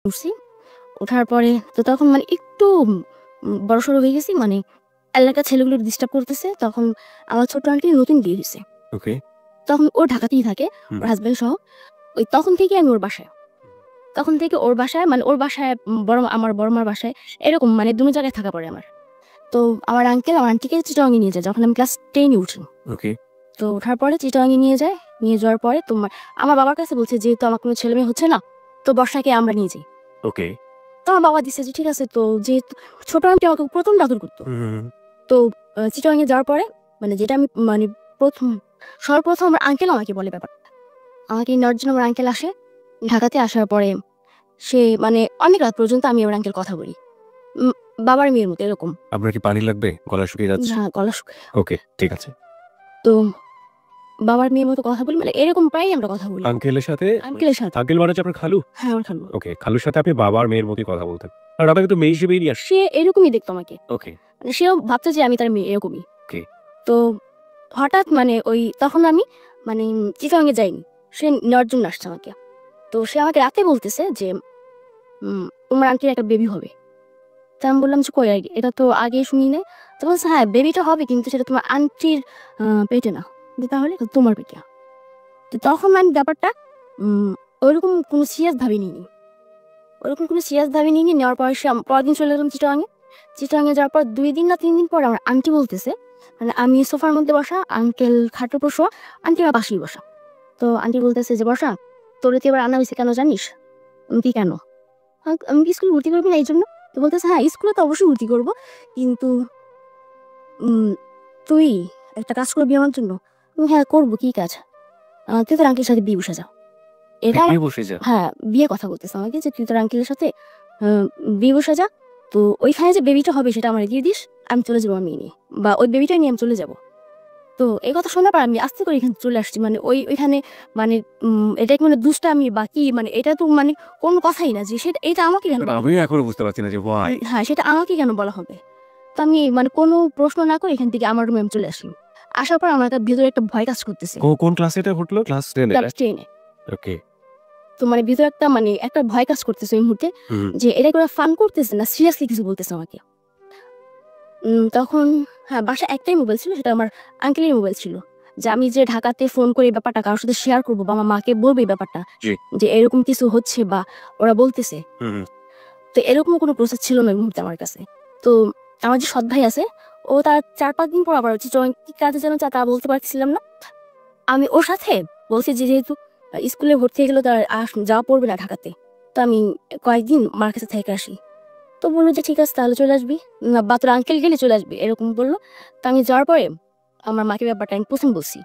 উঠছি। ওঠার পরে তো তখন মানে একটু বড়সড় হয়ে গেছি, মানে এলাকার ছেলেগুলো ডিস্টার্ব করতেছে। তখন আমার ছোট আন্টি নতুন বিয়ে হয়েছে, ওকে। তখন ও ঢাকাতেই থাকে, ওর হাজব্যান্ড সহ। ওই তখন থেকে আমি ওর বাসায়, তখন থেকে ওর বাসায় মানে ওর বাসায় আমার বড় মার বাসায় এরকম মানে দুটো জায়গায় থাকা পড়ে আমার। তো আমার আঙ্কেল আমার আন্টিকে চিটাগাঙে নিয়ে যায় যখন আমি ক্লাস 10 উঠি। ওকে। তো ওঠার পরে চিটাগাঙে নিয়ে যায়, নিয়ে যাওয়ার পরে তোমার আমার বাবার কাছে বলছে যেহেতু আমার কোনো ছেলে মেয়ে হচ্ছে না, তো বর্ষাকে আমরা নিয়ে যাই। ওকে। তো আমার বাবা দিচ্ছে যে ঠিক আছে। তো যেহেতু ছোট আন্টি আমাকে প্রথম আদর করতো, তো চিটাগাঙে যাওয়ার পরে মানে যেটা আমি মানে সর্বপ্রথম আমার আঙ্কেল আমাকে বলে ব্যাপারটা, আমাকে নেওয়ার জন্য আমার আঙ্কেল আসে ঢাকাতে। আসার পরে সে মানে অনেক রাত পর্যন্ত আমি আমার আঙ্কেল কথা বলি, বাবার মেয়ের মতো এরকম। আপনার কি পানি লাগবে? গলা শুকিয়ে যাচ্ছে। হ্যাঁ, গলা শুকায়। ওকে, ঠিক আছে। তো বাবার মেয়ের মতো কথা বলি, মানে এরকম প্রায় আমরা কথা বলি আঙ্কেলের সাথে? আঙ্কেলের সাথে। আঙ্কেল মানে হচ্ছে আপনার খালু? হ্যাঁ, আমার খালু। ওকে, খালুর সাথে আপনি বাবার মেয়ের মতোই কথা বলতেন। আর আপনাকে তো মেয়ে হিসেবেই নিয়ে আসছে। সে এরকমই দেখতো আমাকে, ওকে। মানে সেও ভাবতো যে আমি তার মেয়ে এরকমই। ওকে। তো হঠাৎ মানে ওই তখন আমি মানে চিটাগাঙে যাইনি, সে নেওয়ার জন্য আসছে আমাকে। তো সে আমাকে রাতে বলতেছে যে তোমার আন্টির একটা বেবি হবে। তো আমি বললাম যে কই, আগে এটা তো আগে শুনি নাই। তো বলছে হ্যাঁ বেবিটা হবে, কিন্তু সেটা তোমার আন্টির পেটে না, তাহলে তোমার পেটে। তো তখন আমি ব্যাপারটা ওইরকম কোনো সিরিয়াস ভাবিনি, নেওয়ার পর সে পরের দিন চলে গেলাম চিটাগাঙে। চিটাগাঙে যাওয়ার পর 2 দিন না 3 দিন পর আমার আন্টি বলতেছে, মানে আমি সোফার মধ্যে বসা, আঙ্কেল খাটের উপর শোয়া, আন্টি আমার পাশেই বসা। তো আন্টি বলতেছে যে বর্ষা, তোরে তো এবার আনা হয়েছে কেন জানিস? কি কেন? আমি কি স্কুলে ভর্তি করবি না এই জন্য? তো বলতেছে হ্যাঁ স্কুলে তো অবশ্যই ভর্তি করবো, কিন্তু তুই একটা কাজ করবি আমার জন্য। হ্যাঁ করবো, কি কাজ? তুই তোর আঙ্কেলের সাথে বিয়ে বসে যা। এটা বিয়ে বসে যা? হ্যাঁ, বিয়ে কথা বলতেছে আমাকে যে তুই তোর আঙ্কেলের সাথে বিয়ে বসে যা। তো ওইখানে যে বেবিটা হবে সেটা আমার দিয়ে দিস, আমি চলে যাবো আমি নিয়ে, বা ওই বেবিটা নিয়ে আমি চলে যাবো। তো এই কথা শোনার পর আমি আস্তে করে এখানে চলে আসছি, মানে ওইখানে মানে এটা কি মানে দুষ্টামি বা কি, মানে এটা তো মানে কোনো কথাই না যে সেটা, এটা আমাকে কেন বলা হবে? আমি এখনো বুঝতে পারছি না যে ওয়াই। হ্যাঁ, সেটা আমাকে কেন বলা হবে? তো আমি মানে কোনো প্রশ্ন না করে এখান থেকে আমার রুমে আমি চলে আসি। আসার পর আমার ভিতরে একটা ভয় কাজ করতেছে। কোন ক্লাসে এটা ঘটলো? ক্লাস 10 এ? ক্লাস 10 এ। ওকে। তো মানে ভিতরে একটা মানে একটা ভয় কাজ করতেছে ওই মুহূর্তে, যে এটা করে ফান করতেছে না সিরিয়াসলি কিছু বলতেছে আমাকে। তখন হ্যাঁ, বাসায় একটাই মোবাইল ছিল, সেটা আমার আঙ্কেলের মোবাইল ছিল। যে আমি যে ঢাকাতে ফোন করে এই ব্যাপারটা কারোর সাথে শেয়ার করবো বা আমার মাকে বলবো এই ব্যাপারটা, যে এরকম কিছু হচ্ছে বা ওরা বলতেছে। তো এরকম কোনো প্রসেস ছিল না ওই মুহূর্তে আমার কাছে। তো আমার যে সৎ ভাই আছে, ও তার 4-5 দিন পর আবার হচ্ছে কি কাজে যেন তা বলতে পারছিলাম না। আমি ওর সাথে বলছি যে যেহেতু স্কুলে ভর্তি হয়ে গেলো, তার যাওয়া পড়বে না ঢাকাতে, তো আমি কয়েকদিন মার কাছে থেকে আসি। তো বললো যে ঠিক আছে তাহলে চলে আসবি, না বা তোর আঙ্কেল গেলে চলে আসবি, এরকম বললো। তো আমি যাওয়ার পরে আমার মাকে ব্যাপারটা আমি প্রথম বলছি।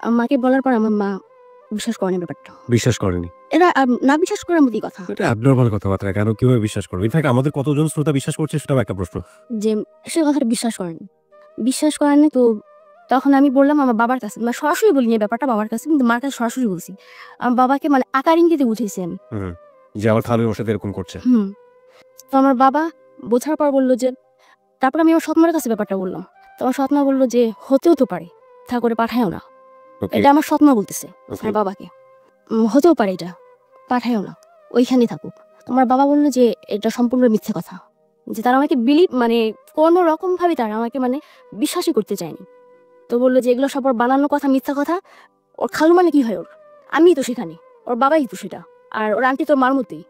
আমার মাকে বলার পর আমার মা বিশ্বাস করেনি ব্যাপারটা। বিশ্বাস করেনি? এরা না বিশ্বাস করার মতোই কথা, এটা অ্যাবনরমাল কথাবার্তা। কেন, কিভাবে বিশ্বাস করবে? ইনফ্যাক্ট আমাদের কতজন শ্রোতা বিশ্বাস করছে সেটাও একটা প্রশ্ন। যে সে কথাটা বিশ্বাস করেনি। তো তখন আমি বললাম আমার বাবার কাছে, মানে সরাসরি বলিনি ব্যাপারটা বাবার কাছে, কিন্তু মার কাছে সরাসরি বলছি। আমার বাবাকে মানে আকার ইঙ্গিতে বুঝেছি আমি যে আমার খালু ওর সাথে এরকম করছে। তো আমার বাবা বোঝার পর বললো যে, তারপর আমি আমার সৎমার কাছে ব্যাপারটা বললাম। তো আমার সৎমা বললো যে হতেও তো পারে, তা করে পাঠায়ও না। এটা আমার সৎমা বলতেছে আমার বাবাকে, হতেও পারে, এটা পাঠায়ও না, ওইখানেই থাকুক। তোমার বাবা বললো যে এটা সম্পূর্ণ মিথ্যে কথা, যে তারা আমাকে বিলিভ মানে কোনো রকম ভাবে তারা আমাকে মানে বিশ্বাসই করতে চায়নি। তো বললো যে এগুলো সব ওর বানানো কথা, মিথ্যা কথা। ওর খালু মানে কি হয় ওর, আমি তো সেখানে, ওর বাবাই তো সেটা, আর ওর আন্টি তোর মার মতোই।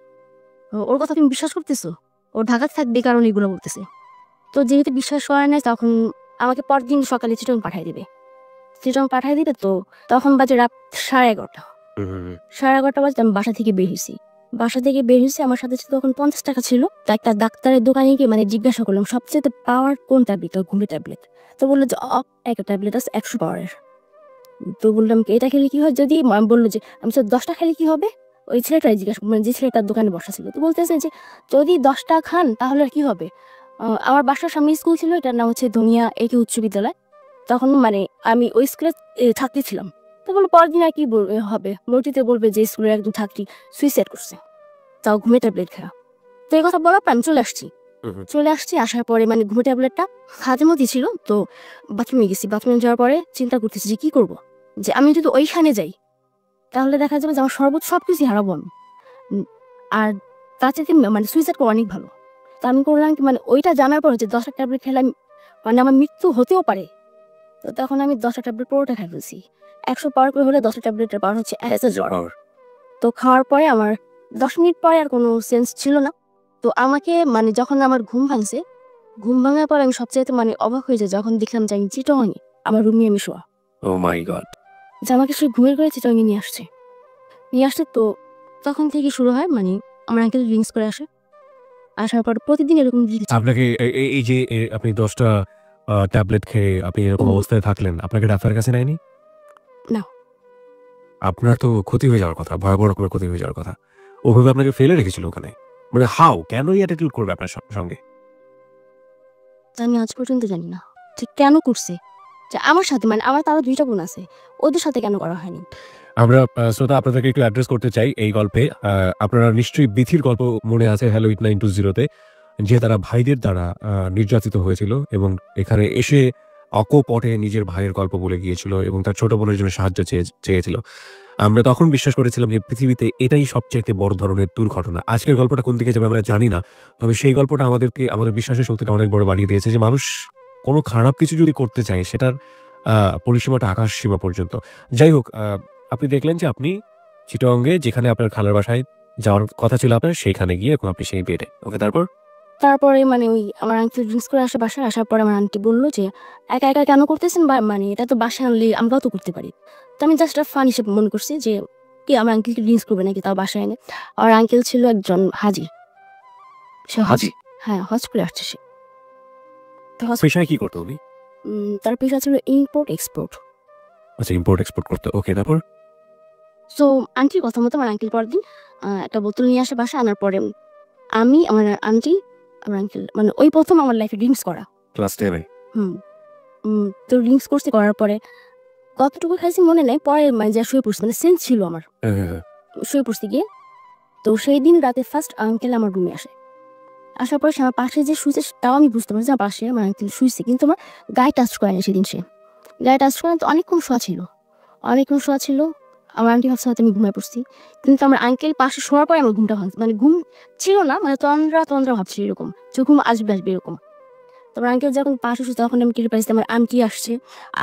ওর কথা তুমি বিশ্বাস করতেছো? ও ঢাকাতে থাকবে কারণ এগুলো বলতেছে। তো যেহেতু বিশ্বাস করে নাই, তখন আমাকে পরদিন সকালে চিটং পাঠিয়ে দিবে। তো তখন বাজে রাত 11:30। 11:30 বাজে আমি বাসা থেকে বের হয়েছি। আমার সাথে তখন 50 টাকা ছিল। তো একটা ডাক্তারের দোকানে গিয়ে মানে জিজ্ঞাসা করলাম সবচেয়ে পাওয়ার কোন ট্যাবলেট, ঘুমের ট্যাবলেট। তো বললো যে একটা ট্যাবলেট আছে 100 পাওয়ারের। তো বললাম এটা খেলে কি হয়, যদি বললো যে আমি 10টা খেলে কি হবে। ওই ছেলেটাই জিজ্ঞাসা, মানে যে ছেলেটার দোকানে বসা ছিল, তো বলতেছে যে যদি 10টা খান তাহলে আর কি হবে। আমার বাসার সামনে স্কুল ছিল, এটার নাম হচ্ছে ধনিয়া একে উচ্চ বিদ্যালয়। তখন মানে আমি ওই স্কুলে ছাত্রী ছিলাম। তো বললো পরদিন আর কি হবে, মসজিদে বলবে যে স্কুলের একদম ছাত্রী সুইসাইড করছে, তাও ঘুমের ট্যাবলেট খাওয়া। তো এই কথা বলার পর আমি চলে আসছি। আসার পরে মানে ঘুমের ট্যাবলেটটা হাতের মধ্যে ছিল। তো বাথরুমে গেছি, বাথরুমে যাওয়ার পরে চিন্তা করতেছি যে কি করব, যে আমি যদি ওইখানে যাই তাহলে দেখা যাবে যে আমার সবকিছু হারাবো আমি। আর তার চাইতে মানে সুইসাইড করা অনেক ভালো। তো আমি করলাম কি মানে ওইটা জানার পর যে 10টা ট্যাবলেট খেলে মানে আমার মৃত্যু হতেও পারে। তো তখন আমি 10টা ট্যাবলেট পুরোটা খাই ফেলছি। 100 পাওয়ার করে হলে 10টা ট্যাবলেটের পাওয়ার হচ্ছে জ্বর। তো খাওয়ার পরে আমার 10 মিনিট পরে আর কোনো সেন্স ছিল না। তো আমাকে মানে যখন আমার ঘুম ভাঙছে, ঘুম ভাঙার পর আমি সবচাইতে মানে অবাক হয়ে যাই যখন দেখলাম যে আমি চিটংয়ে আমার রুম নিয়ে আমি শোয়া। ও মাই গড। যে আমাকে সেই ঘুমের ঘরে চিটংয়ে নিয়ে আসছে। নিয়ে আসছে তো তখন থেকে শুরু হয় মানে আমার আঙ্কেল ড্রিঙ্কস করে আসে। আসার পর প্রতিদিন এরকম আপনাকে এই যে আপনি 10টা ট্যাবলেট খেয়ে আপনি এরকম অবস্থায় থাকলেন, আপনাকে ডাক্তারের কাছে নেয়নি? না। আপনার তো ক্ষতি হয়ে যাওয়ার কথা, ভয়াবহ রকমের ক্ষতি হয়ে যাওয়ার কথা। ওভাবে আপনাকে ফেলে রেখেছিল ওখানে। মানে হাউ? কেন এই অ্যাটিটিউড করবে আপনার সঙ্গে? আমি আজ পর্যন্ত জানি না যে কেন করছে। যে আমার সাথে মানে আমার তো আরো 2টা বোন আছে। ওদের সাথে কেন করা হয়নি? আমরা শ্রোতা আপনাদেরকে একটু অ্যাড্রেস করতে চাই এই গল্পে। আপনারা নিশ্চয়ই বিথির গল্প মনে আছে হ্যালো ইট 920 তে, যে তারা ভাইদের দ্বারা নির্যাতিত হয়েছিল এবং এখানে এসে অকপটে নিজের ভাইয়ের গল্প বলে গিয়েছিল এবং তার ছোট বোনের জন্য সাহায্য চেয়েছিল। আমরা তখন বিশ্বাস করেছিলাম যে পৃথিবীতে এটাই সবচাইতে বড় ধরনের দুর্ঘটনা। আজকের গল্পটা কোন দিকে যাবে আমরা জানি না। তবে সেই গল্পটা আমাদেরকে আমাদের বিশ্বাসের শক্তিটা অনেক বড় বানিয়ে দিয়েছে যে মানুষ কোনো খারাপ কিছু যদি করতে চায় সেটার পরিসীমাটা আকাশ সীমা পর্যন্ত। যাই হোক, আপনি দেখলেন যে আপনি চিটাগংয়ে যেখানে আপনার খালার বাসায় যাওয়ার কথা ছিল আপনার, সেইখানে গিয়ে এখন আপনি সেই বেডে। ওকে, তারপরে মানে ওই আমার আন্টি ড্রিঙ্কস করে আসে বাসায়। আসার পরে আমার আন্টি বলল যে একা একা কেন করতেছেন বা মানে এটা তো বাসায় আনলে আমরাও তো করতে পারি। তো আমি জাস্ট ফান হিসেবে মনে করছি যে কি আমার আঙ্কেলকে ড্রিঙ্কস করবে নাকি তাও বাসায় এনে। আর আঙ্কেল ছিল একজন হাজি। সে হাজি? হ্যাঁ, হজ করে আসছে সে। তো পেশায় কি করতো উনি? তার পেশা ছিল ইম্পোর্ট এক্সপোর্ট। আচ্ছা, ইম্পোর্ট এক্সপোর্ট করতো। ওকে, তারপর? সো আন্টির কথা মতো আমার আঙ্কেল পরের দিন একটা বোতল নিয়ে আসে বাসায়। আনার পরে আমি, আমার আন্টি, আমার আঙ্কেল মানে ওই প্রথম আমার লাইফে ড্রিঙ্কস করা। ক্লাস 10 এ? তো ড্রিঙ্কস করছি, করার পরে কতটুকু খাইছি মনে নেই। পরে মানে যা শুয়ে পড়ছি মানে সেন্স ছিল আমার। শুয়ে পড়ছি গিয়ে। তো সেই দিন রাতে ফার্স্ট আঙ্কেল আমার রুমে আসে। আসার পরে সে আমার পাশে যে শুয়েছে তাও আমি বুঝতে পারছি আমার পাশে আমার আঙ্কেল শুয়েছে, কিন্তু আমার গায়ে টাচ করেনি সেদিন সে। গায়ে টাচ করে তো অনেকক্ষণ শোয়া ছিল। আমার আন্টি ভাবছে হয়তো আমি ঘুমায় পড়ছি, কিন্তু আমার আঙ্কেল পাশে শোয়ার পরে আমার ঘুমটা ভাঙছে। মানে ঘুম ছিল না, মানে তন্দ্রা ভাবছি এরকম, যে ঘুম আসবে এরকম। তোমার আঙ্কেল যখন পাশে শুচ্ছে তখন আমি টের পাইছি আমার আন্টি আসছে।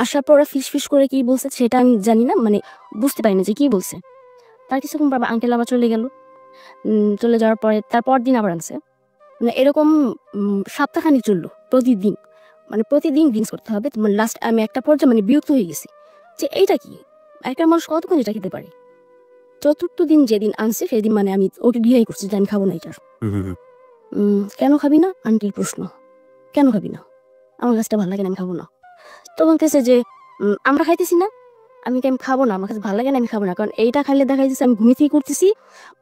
আসার পর ফিস করে কি বলছে সেটা আমি জানি না, মানে বুঝতে পারিনি যে কি বলছে। তার কিছুক্ষণ পর আঙ্কেল আবার চলে গেল। চলে যাওয়ার পরে তারপর দিন আবার আনছে। মানে এরকম সপ্তাহখানিক চললো প্রতিদিন। মানে প্রতিদিন ড্রিঙ্কস করতে হবে। তোমার লাস্ট আমি একটা পর্যায়ে মানে বিরক্ত হয়ে গেছি যে এইটা কি, একটা মানুষ কতক্ষণ এটা খেতে পারে। 4র্থ দিন যেদিন আনছে সেদিন মানে আমি ওকে ডিনাই করছি যে আমি খাবো না এটা। কেন খাবি না? আন্টির প্রশ্ন, কেন খাবি না? আমার কাছটা ভালো লাগে না, আমি খাবো না। তো বলতেছে যে আমরা খাইতেছি না, আমি খাবো না, আমার কাছে ভালো লাগে না, আমি খাবো না। কারণ এইটা খাইলে দেখা যাচ্ছে আমি ঘুমিয়ে থেকে করতেছি।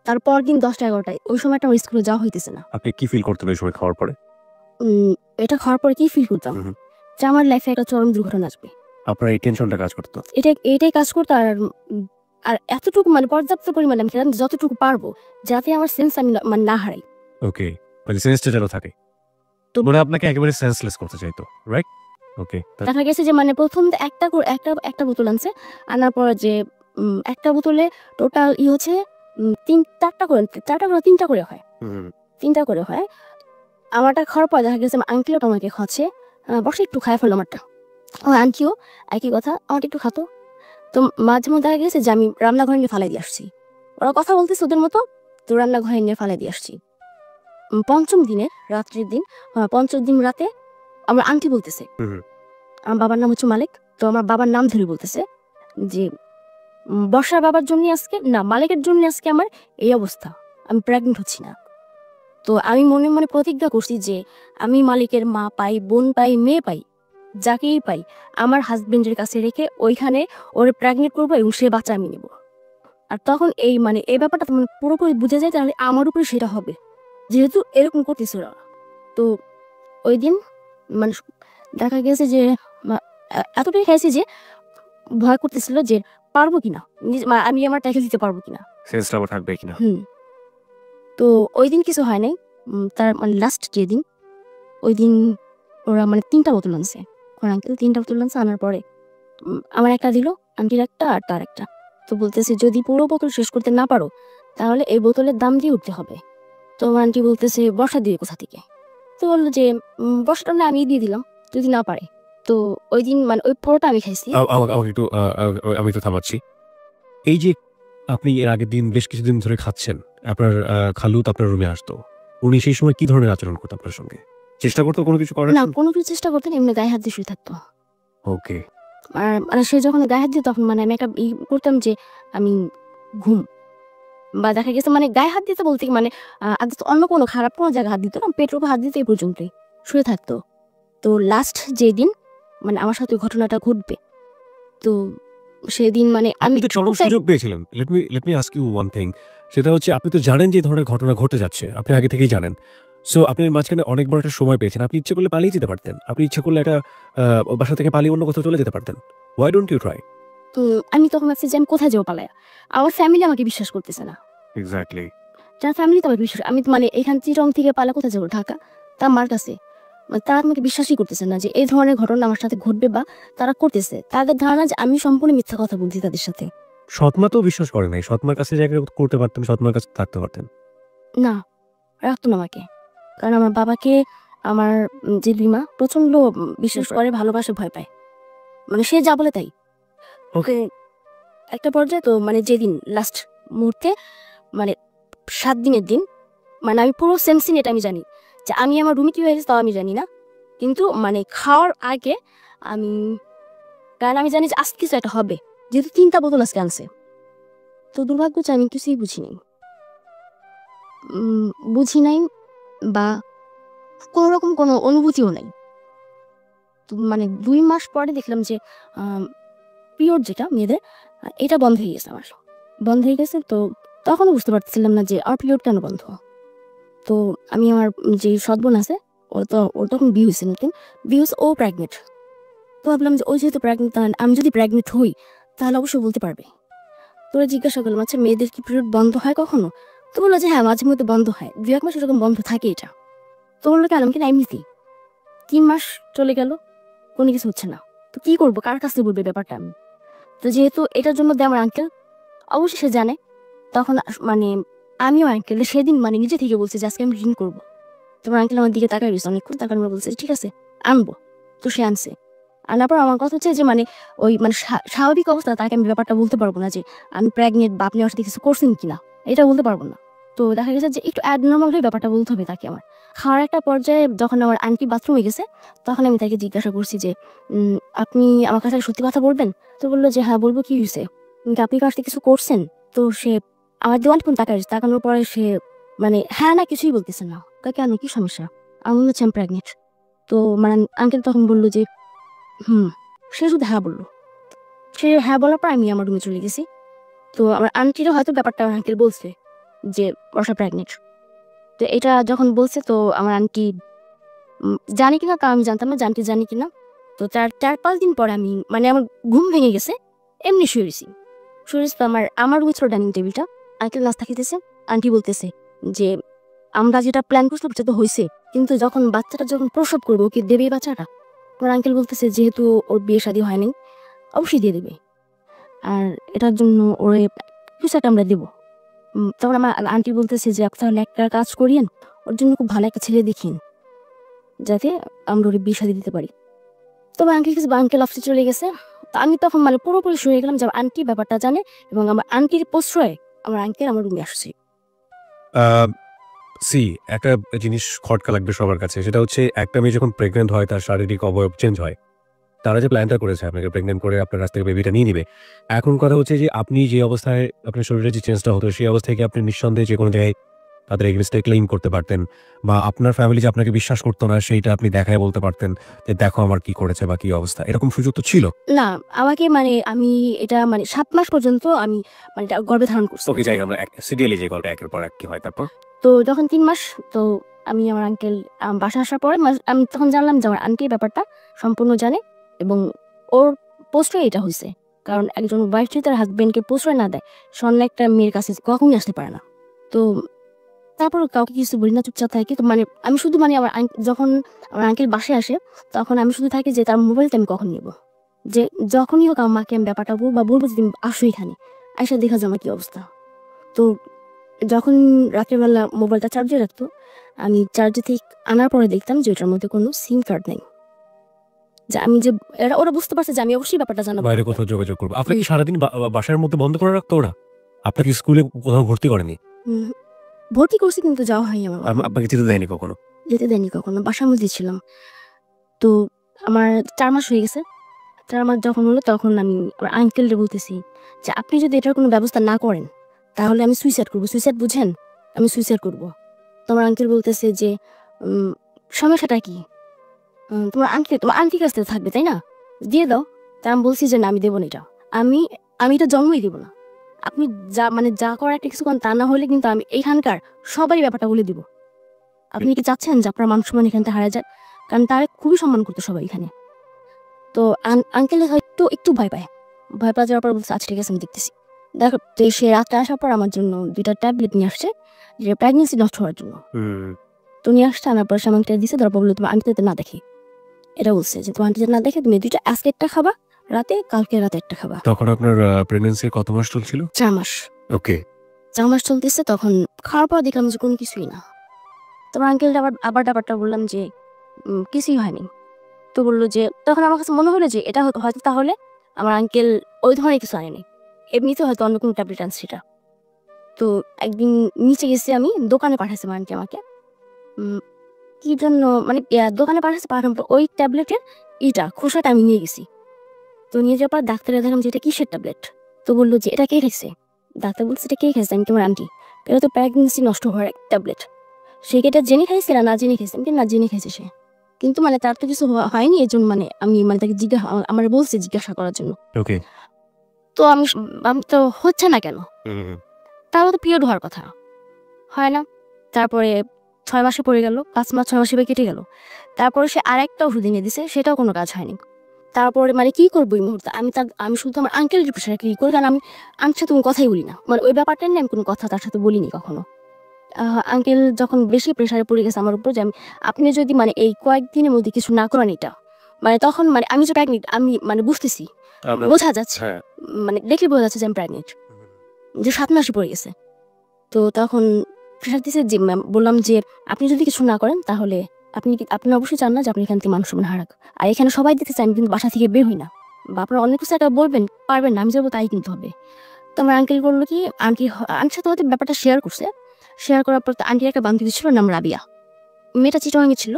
তারপর দিন 10টা-11টায় ওই সময়টা আমার স্কুলে যাওয়া হইতেছে না। আপনি কি ফিল করতেন ওই সময় খাওয়ার পরে? এটা খাওয়ার পরে কি ফিল করতাম যে আমার লাইফে একটা চরম দুর্ঘটনা আসবে। আপনার এই টেনশনটা কাজ করতো? এটাই কাজ করতো। আর এতটুকু মানে পর্যাপ্ত পরিমাণে আমি খেলাম যতটুকু পারবো, যাতে আমার সেন্স আমি মানে না হারাই। ওকে, মানে সেন্সটা যেন থাকে। তো মানে আপনাকে একেবারে সেন্সলেস করতে চাইতো, রাইট? ওকে। দেখা গেছে যে মানে প্রথম একটা বোতল আনছে। আনার পর যে একটা বোতলে টোটাল হচ্ছে 3-4টা করে 3টা করে হয়। 3টা করে হয়। আমারটা খাওয়ার পর দেখা গেছে আমার আঙ্কেলও আমাকে খাচ্ছে। বসে একটু খায় ফেললো আমারটা। ও আন্টিও একই কথা, আমারটা একটু খাতো। তো মাঝে মধ্যে দেখা গেছে যে আমি রান্নাঘরে নিয়ে ফালাই দিয়ে আসছি। ওরা কথা বলতেছে ওদের মতো, তো রান্নাঘরে নিয়ে ফালাই দিয়ে আসছি। পঞ্চম দিনে রাত্রির দিন, 5ম দিন রাতে আমার আন্টি বলতেছে, আমার বাবার নাম হচ্ছে মালিক। তো আমার বাবার নাম ধরে বলতেছে যে বর্ষার বাবার জন্য আজকে না, মালিকের জন্য আজকে আমার এই অবস্থা, আমি প্রেগনেন্ট হচ্ছি না। তো আমি মনে মনে প্রতিজ্ঞা করছি যে আমি মালিকের মা পাই, বোন পাই, মেয়ে পাই, যাকেই পাই আমার হাজবেন্ডের কাছে রেখে ওইখানে ওরে প্রেগনেন্ট করবো এবং সে বাচ্চা আমি নেব। আর তখন এই ব্যাপারটা পুরোপুরি বুঝে যায় তাহলে আমার উপরে সেটা হবে, যেহেতু এরকম করতেছিল। তো ওই দিন মানে দেখা গেছে যে এতটাই খাইছি যে ভয় করতেছিল যে পারবো কিনা, আমি আমার ট্যাকেল দিতে পারবো কিনা, সেন্সটা আবার থাকবে কিনা। তো ওই দিন কিছু হয় নাই। তার মানে লাস্ট যেদিন, ওই দিন ওরা মানে 3টা বোতল আনছে। আঙ্কেল 3টা বোতল আনছে। আনার পরে আমার একটা দিল, আন্টির একটা আর তার একটা। তো বলতেছে যদি পুরো বোতল শেষ করতে না পারো তাহলে এই বোতলের দাম দিয়ে উঠতে হবে। তো আমার আন্টি বলতেছে বর্ষা দিবে কোথা থেকে। তো বললো যে বর্ষাটা না আমি দিয়ে দিলাম যদি না পারে। তো ওই দিন মানে ওই পরোটা আমি খাইছি। আমাকে একটু আমি একটু থামাচ্ছি। এই যে আপনি এর আগের দিন বেশ কিছুদিন ধরে খাচ্ছেন, আপনার খালু তো আপনার রুমে আসতো। উনি সেই সময় কি ধরনের আচরণ করতো আপনার সঙ্গে? চেষ্টা করতো কোনো কিছু করার? না কোনো কিছু চেষ্টা করতেন, এমনি গায়ে হাত দিয়ে শুয়ে থাকতো। ওকে। আর মানে সে যখন গায়ে হাত দিত তখন মানে আমি একটা করতাম যে আমি ঘুম, বা দেখা গেছে মানে গায়ে হাত দিতে বলতে কি মানে আগে তো অন্য কোনো খারাপ কোনো জায়গায় হাত দিত না, পেটের উপর হাত দিতে এই পর্যন্তই শুয়ে থাকতো। তো লাস্ট যেদিন মানে আমার সাথে ওই ঘটনাটা ঘটবে, তো সেদিন মানে আপনি আমি তো চরম সুযোগ পেয়েছিলেন। Let me ask you one thing. সেটা হচ্ছে আপনি তো জানেন যে এই ধরনের ঘটনা ঘটে যাচ্ছে। আপনি আগে থেকেই জানেন। সো আপনি এর মাঝখানে অনেক বড় একটা সময় পেয়েছেন। আপনি ইচ্ছে করলে পালিয়ে যেতে পারতেন। আপনি ইচ্ছে করলে একটা বাসা থেকে পালিয়ে অন্য কোথাও চলে যেতে পারতেন। Why don't you try? আমি তখন ভাবছি যে আমি কোথায় যাবো পালায়া। আমার ফ্যামিলি আমাকে বিশ্বাস করতেছে না। এক্সাক্টলি। যার ফ্যামিলি তো আমাকে বিশ্বাস, আমি তো মানে এখান চিটং থেকে পালা কোথায় যাবো, ঢাকা, তার মার কাছে। মানে তারা আমাকে বিশ্বাসই করতেছে না যে এই ধরনের ঘটনা আমার সাথে ঘটবে, বা তারা করতেছে। তাদের ধারণা যে আমি সম্পূর্ণ মিথ্যা কথা বলছি তাদের সাথে। সৎমা তো বিশ্বাস করে নাই। সৎমার কাছে জায়গায় করতে পারতেন, সৎমার কাছে থাকতে পারতেন। না, রাখতো না আমাকে। কারণ আমার বাবাকে আমার যে লিমা প্রচন্ড বিশ্বাস করে, ভালোবাসে, ভয় পায়। মানে সে যা বলে তাই। ওকে একটা পর্যায়ে তো মানে যেদিন লাস্ট মুহূর্তে মানে 7 দিনের দিন, মানে আমি পুরো সেম সিন এটা আমি জানি যে আমি আমার রুমে কি হয়েছে তাও আমি জানি না, কিন্তু মানে খাওয়ার আগে আমি, কারণ আমি জানি যে আজকে কিছু একটা হবে, যেহেতু 3টা বোতল আজকে আনছে। তো দুর্ভাগ্য যে আমি কিছুই বুঝি নাই, বুঝি নাই বা কোনো রকম কোনো অনুভূতিও নাই। তো মানে 2 মাস পরে দেখলাম যে পিরিয়ড যেটা মেয়েদের এটা বন্ধ হয়ে গেছে, আমার বন্ধ হয়ে গেছে। তো তখনও বুঝতে পারছিলাম না যে আমার পিরিয়ড কেন বন্ধ। তো আমি আমার যে সৎবোন আছে, ওর তখন বিয়ে হয়েছে, নতুন বিয়ে হয়েছে, ও প্রেগনেন্ট। তো ভাবলাম যে ও যেহেতু প্রেগনেন্ট, আমি যদি প্রেগনেন্ট হই তাহলে অবশ্যই বলতে পারবে। তোরা জিজ্ঞাসা করলাম আচ্ছা মেয়েদের কি পিরিয়ড বন্ধ হয় কখনো? তো বললো যে হ্যাঁ মাঝে মধ্যে বন্ধ হয়, 2-1 মাস এরকম বন্ধ থাকে এটা। তো বললো কেন, কিনা এমনিতেই। 3 মাস চলে গেল, কোনো কিছু হচ্ছে না। তো কি করবো, কার কাছে বলবে ব্যাপারটা আমি? তো যেহেতু এটার জন্য দেয় আমার আঙ্কেল, অবশ্যই সে জানে। তখন মানে আমিও আঙ্কেল সেদিন মানে নিজে থেকে বলছি যে আজকে আমি রিং করবো। তোমার আঙ্কেল আমার দিকে তাকাই রয়েছে অনেকক্ষণ, তাকার পর বলছে ঠিক আছে আনবো। তো সে আনছে, আনার পর আমার কথা হচ্ছে যে মানে ওই মানে স্বাভাবিক অবস্থা তাকে আমি ব্যাপারটা বলতে পারবো না যে আমি প্রেগনেন্ট বা আপনি আমার সাথে কিছু করছেন কিনা, এটা বলতে পারবো না। তো দেখা গেছে যে একটু অ্যাবনর্মাল হয়ে ব্যাপারটা বলতে হবে তাকে আমার। খাওয়ার একটা পর্যায়ে যখন আমার আন্টি বাথরুমে গেছে, তখন আমি তাকে জিজ্ঞাসা করছি যে আপনি আমার কাছে সত্যি কথা বলবেন? তো বললো যে হ্যাঁ বলবো, কি হয়েছে, আপনি কার সাথে কিছু করছেন? তো সে আমার দেওয়ান কোন তাকানোর পরে সে মানে হ্যাঁ না কিছুই বলতেছে না। কেন, কি সমস্যা? আমি বলছি আমি প্রেগনেন্ট। তো মানে আঙ্কেল তখন বললো যে সে শুধু হ্যাঁ বললো। সে হ্যাঁ বলার পর আমি আমার রুমে চলে গেছি। তো আমার আন্টিরও হয়তো ব্যাপারটা আমার আঙ্কেল বলছে যে বর্ষা প্রেগনেন্ট। তো এটা যখন বলছে তো আমার আন্টি জানি কিনা তা আমি জানতাম না, জানতে জানি কিনা। তো 4-5 দিন পরে আমি মানে আমার ঘুম ভেঙে গেছে, এমনি শুয়ে রয়েছি। তো আমার রুমে ছিল ডাইনিং টেবিলটা, আঙ্কেল নাস্তা খেতেছে। আন্টি বলতেছে যে আমরা যেটা প্ল্যান করছিলাম সেটা তো হয়েছে, কিন্তু যখন বাচ্চাটা যখন প্রসব করবো ওকে দেবে বাচ্চাটা? আমার আঙ্কেল বলতেছে যেহেতু ওর বিয়ে শাদী হয়নি অবশ্যই দিয়ে দেবে, আর এটার জন্য ওর কিছু একটা আমরা দেবো। তখন আমার আন্টি বলতেছে যে তাহলে একটা কাজ করিয়েন, ওর জন্য খুব ভালো একটা ছেলে দেখিন যাতে আমরা ওর বিয়ে শাদী দিতে পারি। তো আমার আঙ্কেল অফিসে চলে গেছে। তো আমি তখন মানে পুরোপুরি শুয়ে গেলাম যে আমার আন্টি ব্যাপারটা জানে, এবং আমার আন্টির প্রশ্রয়ে আমার আঙ্কেল আমার রুমে আসছে। সি একটা জিনিস খটকা লাগবে সবার কাছে। সেটা হচ্ছে একটা মেয়ে যখন প্রেগন্যান্ট হয় তার শারীরিক অবয়ব চেঞ্জ হয়। তারা যে প্ল্যানটা করেছে আপনাকে প্রেগন্যান্ট করে আপনার কাছ থেকে বেবিটা নিয়ে নিবে। এখন কথা হচ্ছে যে আপনি যে অবস্থায় আপনার শরীরে যে চেঞ্জটা হতো সেই অবস্থা থেকে আপনি নিঃসন্দেহে যেকোনো জায়গায় তাদের এগেইনস্টে ক্লেইম করতে পারতেন, বা আপনার ফ্যামিলি যে আপনাকে বিশ্বাস করতো না সেইটা আপনি দেখায় বলতে পারতেন যে দেখো আমার কি করেছে বা কি অবস্থা। এরকম সুযোগ তো ছিল। না আমাকে মানে আমি এটা মানে 7 মাস পর্যন্ত আমি মানে এটা গর্ভে ধারণ করছি। ওকে যাই আমরা সিরিয়ালি যে গল্প একের পর এক কি হয় তারপর। তো যখন 3 মাস, তো আমি আমার আঙ্কেল বাসা আসার পরে আমি তখন জানলাম যে আমার আন্টি ব্যাপারটা সম্পূর্ণ জানে, এবং ওর প্রশ্রয় এটা হয়েছে। কারণ একজন ওয়াইফ যদি তার হাজবেন্ডকে প্রশ্রয় না দেয়, সে অন্য একটা মেয়ের কাছে কখনই আসতে পারে না। তো তারপর কাউকে কিছু বলি না, চুপচাপ থাকি। তো মানে আমি শুধু মানে যখন আমার আঙ্কেল বাসায় আসে তখন আমি শুধু থাকি যে তার মোবাইলটা আমি কখন নেব, যে যখনই হোক আমার মাকে আমি ব্যাপারটা বলবো, বা বলবো যে তুমি আসো এখানে, আইসা দেখা যায় আমার কি অবস্থা। তো যখন রাত্রেবেলা মোবাইলটা চার্জে রাখতো, আমি চার্জে থেকে আনার পরে দেখতাম যে ওটার মধ্যে কোনো সিম কার্ড নেই। যে আমি যে ওরা বুঝতে পারছে যে আমি অবশ্যই ব্যাপারটা জানাবো। বাইরে কোথাও যোগাযোগ করবো। আপনাকে কি সারাদিন বাসার মধ্যে বন্ধ করে রাখতো ওরা? আপনাকে স্কুলে কোথাও ভর্তি করেনি? ভর্তি করছি কিন্তু যাওয়া হয়নি আমার। আপনাকে যেতে দেয়নি কখনো? যেতে দেয়নি কখনো, বাসার মধ্যে ছিলাম। তো আমার 4 মাস হয়ে গেছে। 4 মাস যখন হলো তখন আমি আমার আঙ্কেলরে বলতেছি যে আপনি যদি এটার কোনো ব্যবস্থা না করেন তাহলে আমি সুইসাইড করবো। সুইসাইড বুঝেন? আমি সুইসাইড করবো। তোমার আঙ্কেল বলতেছে যে সমস্যাটা কি? তোমার আন্টির কাছ থেকে থাকবে তাই না, দিয়ে দাও। তা আমি বলছি যে না, আমি দেবো না এটা। আমি এটা জন্মই দেবো না। আপনি যা করার একটা কিছু করেন, তা না হলে কিন্তু আমি এইখানকার সবারই ব্যাপারটা বলে দিব। আপনি কি চাচ্ছেন যে আপনার মান সম্মান এখান থেকে হারা যায়? কারণ তারা খুবই সম্মান করতো সবাই এখানে। তো আঙ্কেল হয়তো একটু ভয় পায় যাওয়ার পর বলছে আচ্ছা ঠিক আছে আমি দেখতেছি। দেখো, তো সে রাত্রে আসার পর আমার জন্য 2টা ট্যাবলেট নিয়ে আসছে যে প্রেগনেন্সি নষ্ট হওয়ার জন্য। তো নিয়ে আসছে, আনার পর সে আমাকে দিয়েছে। তারপর বললো তোমার আন্টি যাতে না দেখে, এটা বলছে যে তোমার আন্টি যাতে না দেখে তুমি 2টা আজকে একটা খাবা রাতে, কালকে রাতে একটা খাবা। তখন আপনার প্রেগন্যান্সির কত মাস চলছিল? 4 মাস। ওকে, 4 মাস চলতেছে। তখন খাওয়ার পর দেখলাম যে কোনো কিছুই না। তোমার আঙ্কেল আবার ব্যাপারটা বললাম যে কিছুই হয়নি। তো বললো যে তখন আমার কাছে মনে হলো যে এটা হয়তো তাহলে আমার আঙ্কেল ওই ধরনের কিছু আনেনি, এমনিতে হয়তো অন্য কোনো ট্যাবলেট আনছে সেটা। তো একদিন নিচে গেছি আমি, দোকানে পাঠাইছে আমার আন্টি আমাকে কি জন্য মানে দোকানে পাঠানোর পর ওই ট্যাবলেটের খোসাটা আমি নিয়ে গেছি। তো নিয়ে যাওয়ার পর ডাক্তারে দেখলাম যে এটা কিসের ট্যাবলেট। তো বললো যে এটা কে খাইছে? ডাক্তার বলছে এটা কে খাইছে? আমি তোমার আন্টি। এটা তো প্রেগনেন্সি নষ্ট হওয়ার এক ট্যাবলেট। সে কি এটা জেনে খাইছে না জেনে খাইছে? আমি না জেনে খাইছে সে, কিন্তু মানে তার তো কিছু হয়নি, এই জন্য মানে আমি তাকে আমার বলছে জিজ্ঞাসা করার জন্য। ওকে। তো আমি তো হচ্ছে না কেন? তারও তো পিরিয়ড হওয়ার কথা, হয় না। তারপরে 6 মাসে পড়ে গেল, 5 মাস 6 মাসে কেটে গেল। তারপরে সে আরেকটা ওষুধ এনে দিছে, সেটাও কোনো কাজ হয়নি। তারপরে মানে কি করবো এই মুহূর্তে? আমি শুধু আমার আঙ্কেলের প্রেশারে কি করি, কারণ আমি আঙ্কেলের সাথে কোনো কথাই বলি না, মানে ওই ব্যাপারটা নিয়ে আমি কোনো কথা তার সাথে বলিনি কখনো। আঙ্কেল যখন বেশি প্রেশারে পড়ে গেছে আমার উপর যে আপনি যদি মানে এই কয়েকদিনের মধ্যে কিছু না করেন এটা, মানে তখন মানে আমি যে প্রেগনেন্ট আমি মানে বুঝতেছি, বোঝা যাচ্ছে, মানে দেখলে বোঝা যাচ্ছে যে আমি প্রেগনেন্ট, যে 7 মাসে পড়ে গেছে। তো তখন প্রেশার দিছে যে বললাম যে আপনি যদি কিছু না করেন তাহলে আপনি অবশ্যই চান না যে আপনি এখান থেকে মান সম্মান হারাক, আর এখানে সবাই দেখতে চান কিন্তু বাসা থেকে বের হই না, বা আপনারা অনেক কিছু একটা বলবেন পারবেন না, আমি যাবো তাই কিন্তু হবে। তো আমার আঙ্কেল বললো কি আন্টির সাথে হয়তো ব্যাপারটা শেয়ার করছে। শেয়ার করার পর আন্টির একটা বান্ধবী ছিল, নাম রাবিয়া, মেয়েটা চিটংয়ে ছিল।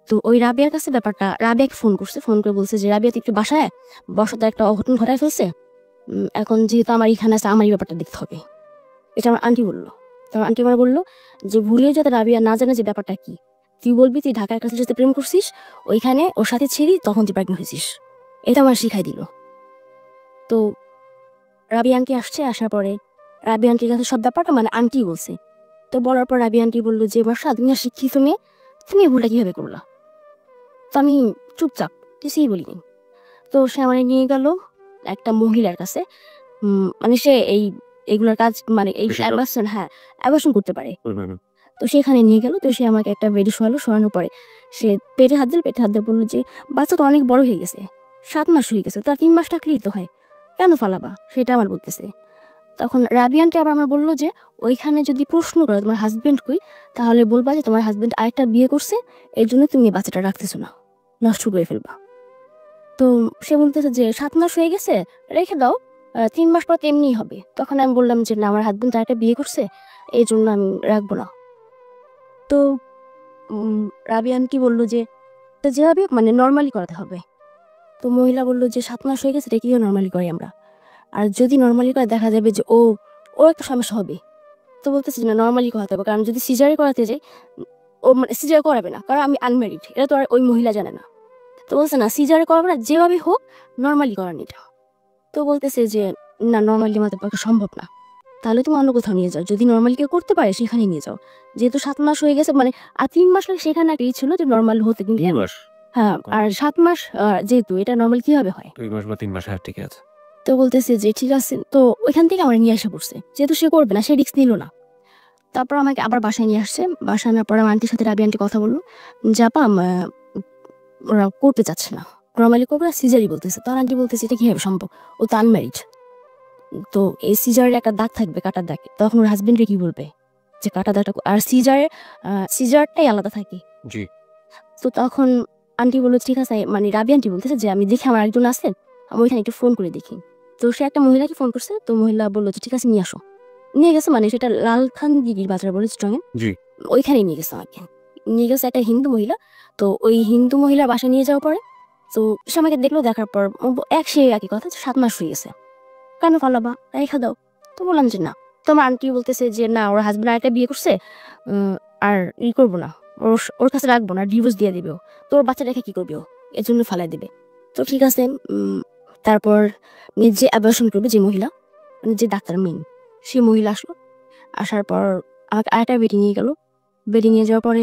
তো ওই রাবিয়ার কাছে ব্যাপারটা, রাবিয়াকে ফোন করছে, ফোন করে বলছে যে রাবিয়া একটু বাসায় বসতে একটা অঘটন ঘটায় ফেলছে, এখন যেহেতু আমার এখানে আছে আমারই ব্যাপারটা দেখতে হবে, এটা আমার আন্টি বললো। তো আমার আন্টি আমার বললো যে ভুলেও যাতে রাবিয়া না জানে যে ব্যাপারটা কি, তুই বলবি তুই ঢাকার কাছে যাতে প্রেম করছিস, ওইখানে ওর সাথে ছিলি তখন তুই প্রেগনেন্ট হয়েছিস, এটা আমার শিখাই দিল। তো রাবিয়া আন্টি আসছে, আসার পরে রাবিয়া আন্টির কাছে সব ব্যাপারটা মানে আন্টি বলছে। তো বলার পর রাবিয়া আন্টি বললো যে বর্ষা তুমি না শিক্ষিত মেয়ে, তুমি ভুলটা কিভাবে করলা? তো আমি চুপচাপ কিছুই বলিনি। তো সে আমার নিয়ে গেল একটা মহিলার কাছে, মানে সে এইগুলোর কাজ মানে এই অ্যাবর্শন করতে পারে। তো সেখানে নিয়ে গেল। তো সে আমাকে একটা বেডে শোয়ানোর পরে সে পেটে হাত দিয়ে বললো যে বাচ্চা তো অনেক বড় হয়ে গেছে, 7 মাস হয়ে গেছে, তার 3 মাস থাকলেই তো হয়, কেন ফালাবা? সেটা আমার বলতেছে। তখন রাবিয়ানটি আবার আমার বললো যে ওইখানে যদি প্রশ্ন করো তোমার হাজবেন্ড কই, তাহলে বলবা যে তোমার হাজবেন্ড আরেকটা বিয়ে করছে, এই জন্য তুমি বাচ্চাটা রাখতেছো না, নষ্ট করে ফেলবা। তো সে বলতেছে যে 7 মাস হয়ে গেছে, রেখে দাও, 3 মাস পর এমনিই হবে। তখন আমি বললাম যে না, আমার হাজবেন্ড আরেকটা বিয়ে করছে, এই জন্য আমি রাখবো না। তো রাবিয়ান কি বললো যে যেভাবে মানে নর্মালি করাতে হবে। তো মহিলা বললো যে 7 মাস হয়ে গেছে, এটা কিও নর্মালি করি আমরা, আর যদি নর্মালি করে দেখা যাবে যে ও একটা সমস্যা হবে। তো বলতেছে না নর্মালি করাতে হবে, কারণ যদি সিজারে করাতে যাই ও মানে সিজারে করাবে না, কারণ আমি আনম্যারিড, এটা তো আর ওই মহিলা জানে না। তো বলছে না সিজারে করাবে না, যেভাবে হোক নর্মালি করান এটা। তো বলতেছে যে না নর্মালি আমাদের পক্ষে সম্ভব না, তাহলে তুমি অন্য কোথাও নিয়ে যাও, যদি নর্মালি কেউ করতে পারে সেখানে নিয়ে যাও, যেহেতু 7 মাস হয়ে গেছে মানে আর 3 মাস লাগে, সেখানে একটা ছিল যে নর্মাল হতে, কিন্তু হ্যাঁ আর 7 মাস যেহেতু এটা নর্মাল কিভাবে হয় 2 মাস বা 3 মাস, হ্যাঁ ঠিক আছে। তো বলতেছে যে ঠিক আছে। তো ওইখান থেকে আমার নিয়ে আসা পড়ছে, যেহেতু সে করবে না, সে রিস্ক নিল না। তারপর আমাকে আবার বাসায় নিয়ে আসছে। বাসায় আনার পর আমার আন্টির সাথে রাবি আন্টি কথা বললো, জাপা ওরা করতে চাচ্ছে না, নর্মালি করবে না, সিজারি বলতেছে। তো আন্টি বলতেছে এটা কিভাবে সম্ভব, ও তো আনম্যারিড। তো এই সিজারের একটা দাগ থাকবে, কাটার দাগ, তখন ওর হাজবেন্ডে কি বলবে যে কাটা দাগটা, আর সিজারটাই আলাদা থাকে। জি। তো তখন আন্টি বললো ঠিক আছে, মানে রাবি আন্টি বলতেছে যে আমি দেখি আমার একজন আছেন, আমি ওইখানে একটু ফোন করে দেখি। তো সে একটা মহিলাকে ফোন করছে, তো মহিলা বললো যে ঠিক আছে নিয়ে আসো। নিয়ে গেছে, মানে সেটা লালখান দিঘির বাজার বলে স্ট্রং, জি। ওইখানে নিয়ে গেছে আমাকে। নিয়ে গেছে একটা হিন্দু মহিলা। তো ওই হিন্দু মহিলার বাসায় নিয়ে যাওয়ার পরে তো সে আমাকে দেখলো, দেখার পর সে একই কথা, 7 মাস হয়ে গেছে, কেন ফালাবা, রেখা দাও। তো বললাম যে না। তোমার আন্টি বলতেছে যে না, ওর হাজবেন্ড আরেকটা বিয়ে করছে, আর করবো না, ওর কাছে রাখবো না, ডিভোর্স দিয়ে দিবে। তো ওর বাচ্চা রেখে কি করবে, এর জন্য ফালাই দেবে। তো ঠিক আছে। তারপর যে অ্যাবর্শন করবে যে মহিলা, মানে যে ডাক্তার মেন, সে মহিলা আসলো। আসার পর আমাকে আরেকটা বেডি নিয়ে গেল। বেডি নিয়ে যাওয়ার পরে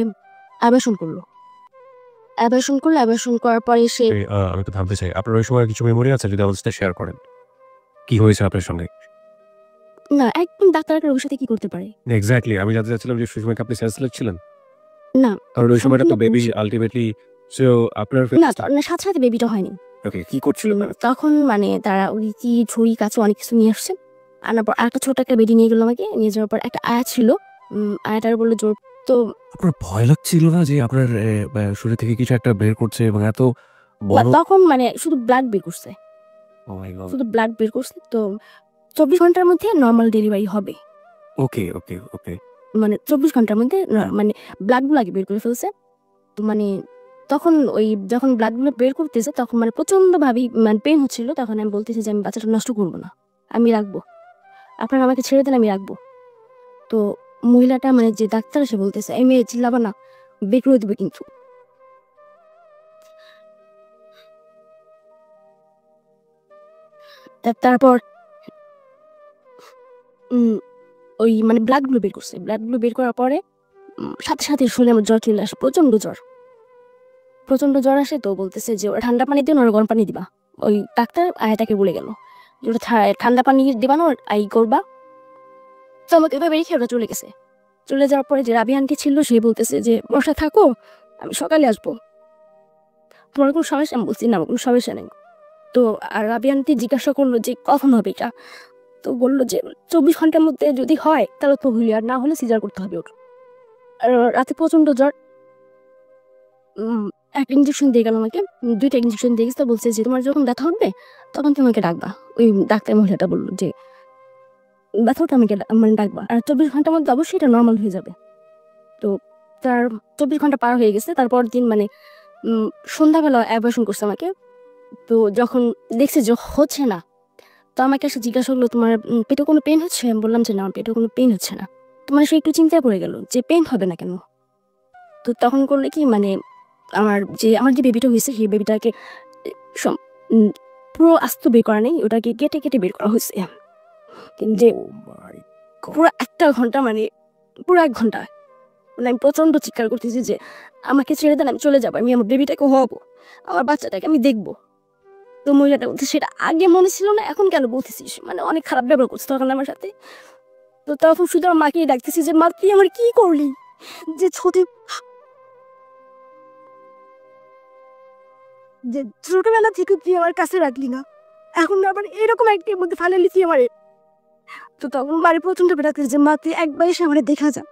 অ্যাবর্শন করলো। অ্যাবর্শন করার পরে সে আমি তো থামতে চাই। আপনার ওই সময় কিছু মেমোরি আছে যদি আমাদের সাথে শেয়ার করেন? কি হয়েছে আপনার সঙ্গে? না, একদম ডাক্তার ওর সাথে কি করতে পারে। এক্স্যাক্টলি আমি জানতে চাচ্ছিলাম যে সেই সময় কি আপনি সেন্সলেস ছিলেন? না, কারণ ওই সময়টা তো বেবি আল্টিমেটলি, সো আপনার না, সাথে সাথে বেবিটা হয়নি। ওকে, কি করছিল তারা? তখন মানে তারা ওই কি ছুরি কাছে অনেক কিছু নিয়ে আসছে। আনার পর আরেকটা ছোট একটা বেডি নিয়ে গেলো আমাকে। নিয়ে যাওয়ার পর একটা আয়া ছিল, আয়াটার বললো জোর। তো আপনার ভয় লাগছিল না যে আপনার শরীর থেকে কিছু একটা বের করছে এবং এত বড়? তখন মানে শুধু ব্লাড বের করছে, ও মাই গড। শুধু ব্লাড বের করছে। তো 24 ঘন্টার মধ্যে নর্মাল ডেলিভারি হবে। ওকে ওকে ওকে। মানে 24 ঘন্টার মধ্যে মানে ব্লাডগুলো আগে বের করে ফেলছে। তো মানে তখন ওই যখন ব্লাডগুলো বের করতেছে তখন মানে প্রচণ্ডভাবেই মানে পেন হচ্ছিল। তখন আমি বলতেছি যে আমি বাচ্চাটা নষ্ট করবো না, আমি রাখবো, আপনারা আমাকে ছেড়ে দেন, আমি রাখবো। তো মহিলাটা মানে যে ডাক্তার, সে বলতেছে এই মেয়ে চিল্লাবা না, বের করে দেবে কিন্তু। তারপর ওই মানে ব্লাডগুলো বের করছে। ব্লাডগুলো বের করার পরে সাথে সাথে শুনে আমার জ্বর চলে আসে, প্রচণ্ড জ্বর আসে। তো বলতেছে যে ওরা ঠান্ডা পানি দিও না, ওরা গরম পানি দিবা। ওই ডাক্তার আয়াটাকে বলে গেল যে ওটা ঠান্ডা পানি দিবা না, আই করবা। তো আমাকে এভাবে রেখে ওরা চলে গেছে। চলে যাওয়ার পরে যে রাবি আন্টি ছিল, সে বলতেছে যে বসা থাকো, আমি সকালে আসবো, তোমার কোনো সমস্যা? আমি বলছি না, আমার কোনো সমস্যা নেই। তো আর রাবি আন্টি জিজ্ঞাসা করলো যে কখন হবে এটা। তো বললো যে 24 ঘন্টার মধ্যে যদি হয় তাহলে তো হইলে, আর না হলে সিজার করতে হবে ওর। আর রাতে প্রচণ্ড জ্বর। একটা ইঞ্জেকশন দিয়ে গেল আমাকে, 2টা ইঞ্জেকশন দিয়ে গেছে। বলছে যে তোমার যখন ব্যথা হবে তখন তোমাকে ডাকবা। ওই ডাক্তার মহিলাটা বললো যে ব্যথাটা আমাকে মানে ডাকবা, আর 24 ঘন্টার মধ্যে অবশ্যই এটা নর্মাল হয়ে যাবে। তো তার 24 ঘন্টা পার হয়ে গেছে। তারপর দিন মানে সন্ধ্যাবেলা অ্যাবর্শন করছে আমাকে। তো যখন দেখছে যে হচ্ছে না, তো আমাকে এসে জিজ্ঞাসা করলো তোমার পেটে কোনো পেন হচ্ছে? আমি বললাম যে না, আমার পেটে কোনো পেন হচ্ছে না। তো মানে সে একটু চিন্তায় পড়ে গেল যে পেন হবে না কেন। তো তখন করলে কি মানে আমার যে বেবিটা হয়েছে, সেই বেবিটাকে পুরো আস্ত বের করা নেই, ওটাকে কেটে কেটে বের করা হয়েছে। যে পুরো 1 ঘন্টা, মানে পুরো 1 ঘন্টা মানে আমি প্রচণ্ড চিৎকার করতেছি যে আমাকে ছেড়ে দেন, আমি চলে যাবো, আমি আমার বেবিটাকে হবো, আমার বাচ্চাটাকে আমি দেখবো। তো মহিলাটা বলছে সেটা আগে মনে ছিল না, এখন কেন বলতেছিস? মানে অনেক খারাপ ব্যবহার করছে তখন আমার সাথে। তো তখন শুধু আমার মাকেই ডাকতেছি যে মা তুই আমার কি করলি, যে ছোটবেলা থেকে তুই আমার কাছে রাখলি না, এখন আবার এরকম একটির মধ্যে ফালালি তুই আমারে। তো তখন বাড়ি প্রচন্ড ডাকতেছে যে মা তুই একবার এসে আমার দেখা যা।